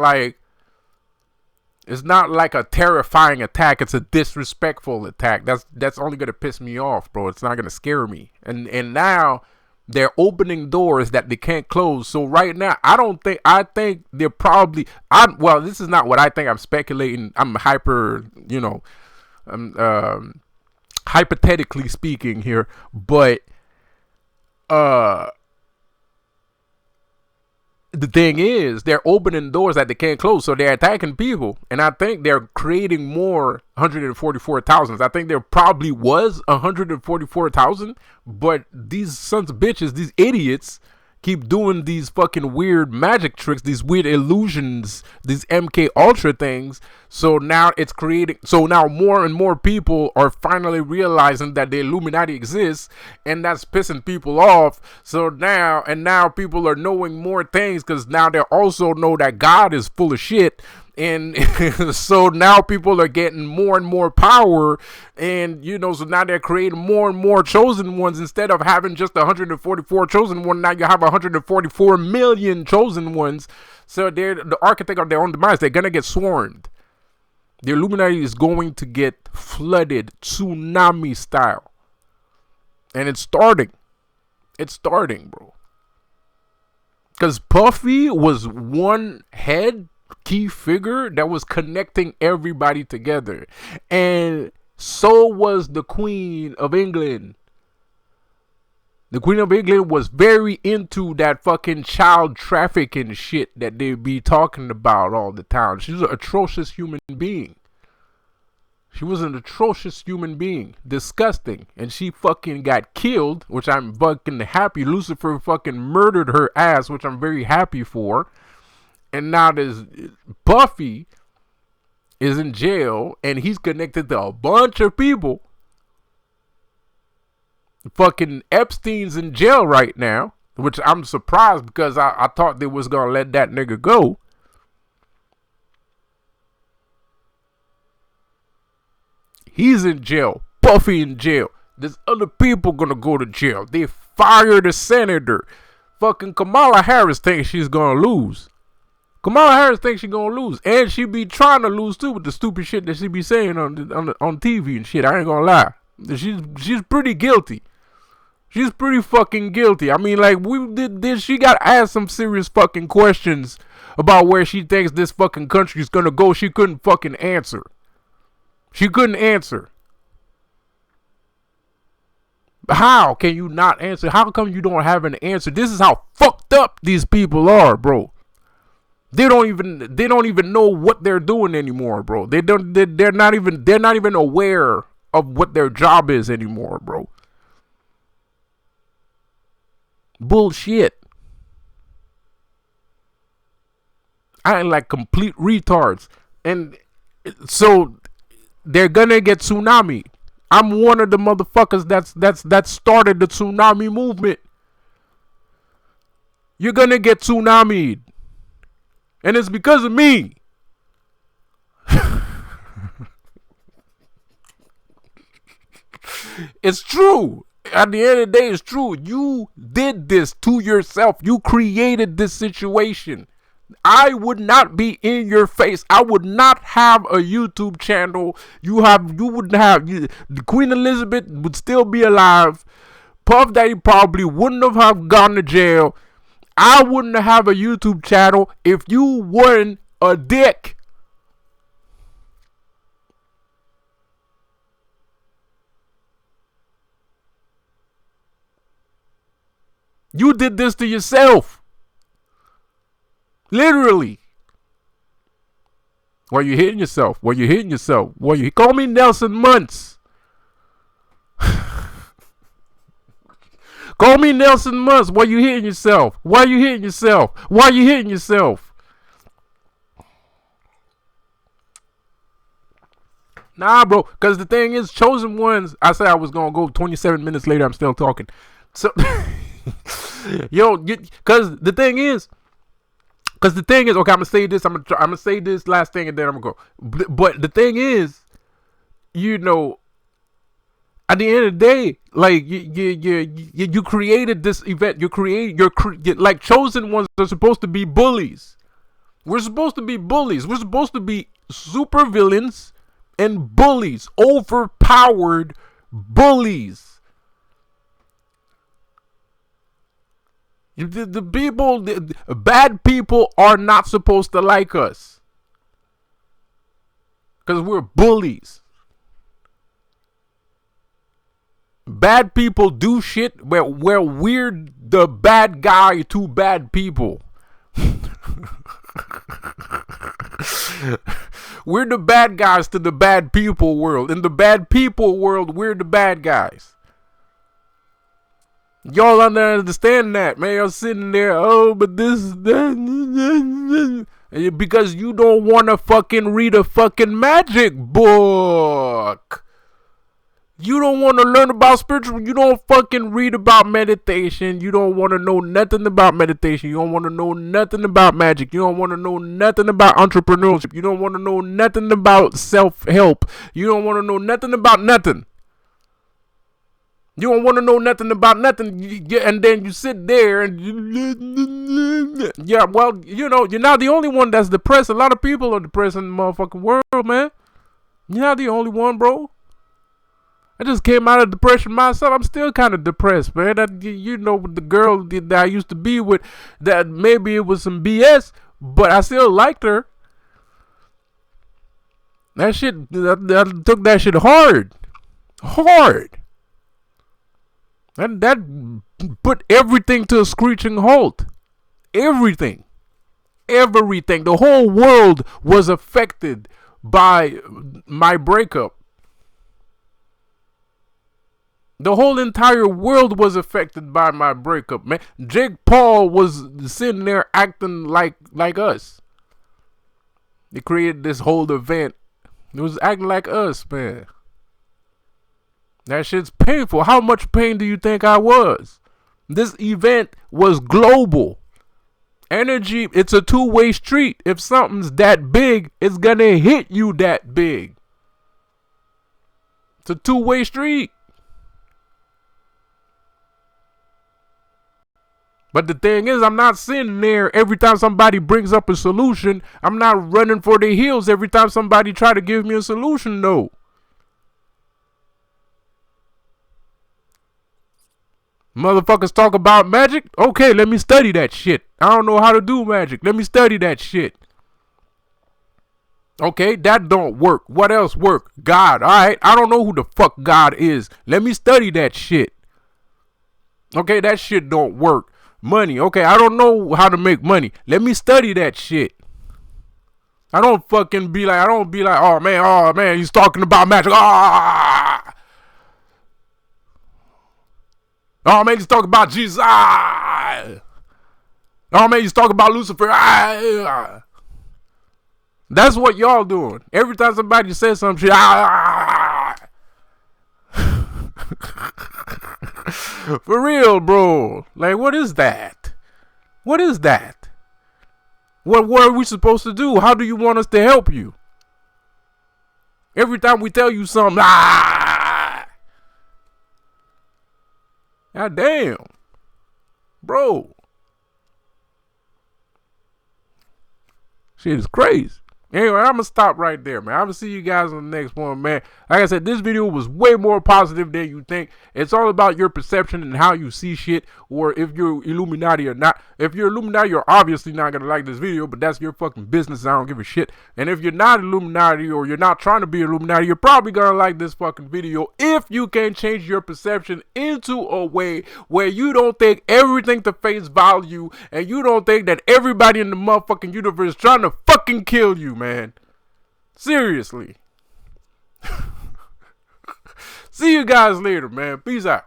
A: like a terrifying attack. It's a disrespectful attack. That's only gonna piss me off, bro. It's not gonna scare me. And now they're opening doors that they can't close. So right now, I think they're probably. Well, this is not what I think. I'm speculating. I'm hypothetically speaking here, but the thing is, they're opening doors that they can't close, so they're attacking people. And I think they're creating more 144,000. I think there probably was 144,000, but these sons of bitches, these idiots, keep doing these fucking weird magic tricks, these weird illusions, these MK Ultra things. So now more and more people are finally realizing that the Illuminati exists, and that's pissing people off. So now people are knowing more things because now they also know that God is full of shit. And so now people are getting more and more power, and so now they're creating more and more chosen ones. Instead of having just 144 chosen ones, now you have 144 million chosen ones. So they're the architect of their own demise. They're gonna get swarmed. The Illuminati is going to get flooded, tsunami style, and it's starting. It's starting, bro. Because Puffy was one head key figure that was connecting everybody together. And so was the Queen of England. The Queen of England was very into that fucking child trafficking shit that they be talking about all the time. She's an atrocious human being. She was an atrocious human being. Disgusting. And she fucking got killed, which I'm fucking happy. Lucifer fucking murdered her ass, which I'm very happy for. And now this Buffy is in jail, and he's connected to a bunch of people. Fucking Epstein's in jail right now, which I'm surprised because I thought they was gonna let that nigga go. He's in jail. Buffy in jail. There's other people gonna go to jail. They fired a senator. Fucking Kamala Harris thinks she's gonna lose. Kamala Harris thinks she's gonna lose, and she be trying to lose too with the stupid shit that she be saying on TV and shit. I ain't gonna lie. She's pretty guilty. She's pretty fucking guilty. I mean, like, she got asked some serious fucking questions about where she thinks this fucking country is gonna go. She couldn't fucking answer. She couldn't answer. How can you not answer? How come you don't have an answer? This is how fucked up these people are, bro. They don't even know what they're doing anymore, bro. They're not even aware of what their job is anymore, bro. Bullshit. I ain't like complete retards. And so they're gonna get tsunami. I'm one of the motherfuckers that started the tsunami movement. You're gonna get tsunamied. And it's because of me. It's true. At the end of the day, it's true. You did this to yourself. You created this situation. I would not be in your face. I would not have a YouTube channel. You wouldn't have. The Queen Elizabeth would still be alive. Puff Daddy probably wouldn't have gone to jail. I wouldn't have a YouTube channel if you weren't a dick. You did this to yourself. Literally. Why you hitting yourself? Why you hitting yourself? Why you call me Nelson Muntz? Call me Nelson Muntz. Why you hitting yourself? Why you hitting yourself? Why you hitting yourself? Nah, bro. Because the thing is, Chosen Ones, I said I was going to go 27 minutes later. I'm still talking. So, yo, because the thing is, okay, I'm going to say this. I'm going to say this last thing and then I'm going to go. But the thing is, you know, at the end of the day, like you created this event. Like Chosen Ones are supposed to be bullies. We're supposed to be bullies. We're supposed to be super villains and bullies, overpowered bullies. The people, the bad people are not supposed to like us because we're bullies. Bad people do shit where we're the bad guy to bad people. We're the bad guys to the bad people world. In the bad people world, we're the bad guys. Y'all understand that, man. You're sitting there, oh, but this, that, because you don't want to fucking read a fucking magic book. You don't want to learn about spiritual. You don't fucking read about meditation. You don't want to know nothing about meditation. You don't want to know nothing about magic. You don't want to know nothing about entrepreneurship. You don't want to know nothing about self-help. You don't want to know nothing about nothing. You don't want to know nothing about nothing. And then you sit there and yeah, well, you know, you're not the only one that's depressed. A lot of people are depressed in the motherfucking world, man. You're not the only one, bro. I just came out of depression myself. I'm still kind of depressed, man. You know, the girl that I used to be with, that maybe it was some BS, but I still liked her. That shit, I took that shit hard. And that put everything to a screeching halt. Everything. The whole world was affected by my breakup. The whole entire world was affected by my breakup, man. Jake Paul was sitting there acting like us. They created this whole event. It was acting like us, man. That shit's painful. How much pain do you think I was? This event was global. Energy, it's a two-way street. If something's that big, it's gonna hit you that big. It's a two-way street. But the thing is, I'm not sitting there every time somebody brings up a solution. I'm not running for the hills every time somebody try to give me a solution, no. Motherfuckers talk about magic? Okay, let me study that shit. I don't know how to do magic. Let me study that shit. Okay, that don't work. What else work? God, alright. I don't know who the fuck God is. Let me study that shit. Okay, that shit don't work. Money, okay, I don't know how to make money. Let me study that shit. I don't be like, oh man, he's talking about magic. Oh man, he's talking about Jesus. Oh man, he's talking about Lucifer. That's what y'all doing. Every time somebody says some shit, for real, bro. Like, what is that? What is that? What are we supposed to do? How do you want us to help you? Every time we tell you something, God damn. Bro. Shit is crazy. Anyway, I'm going to stop right there, man. I'm going to see you guys on the next one, man. Like I said, this video was way more positive than you think. It's all about your perception and how you see shit, or if you're Illuminati or not. If you're Illuminati, you're obviously not going to like this video, but that's your fucking business. I don't give a shit. And if you're not Illuminati, or you're not trying to be Illuminati, you're probably going to like this fucking video if you can change your perception into a way where you don't take everything to face value, and you don't think that everybody in the motherfucking universe is trying to fucking kill you, man. Seriously. See you guys later, man. Peace out.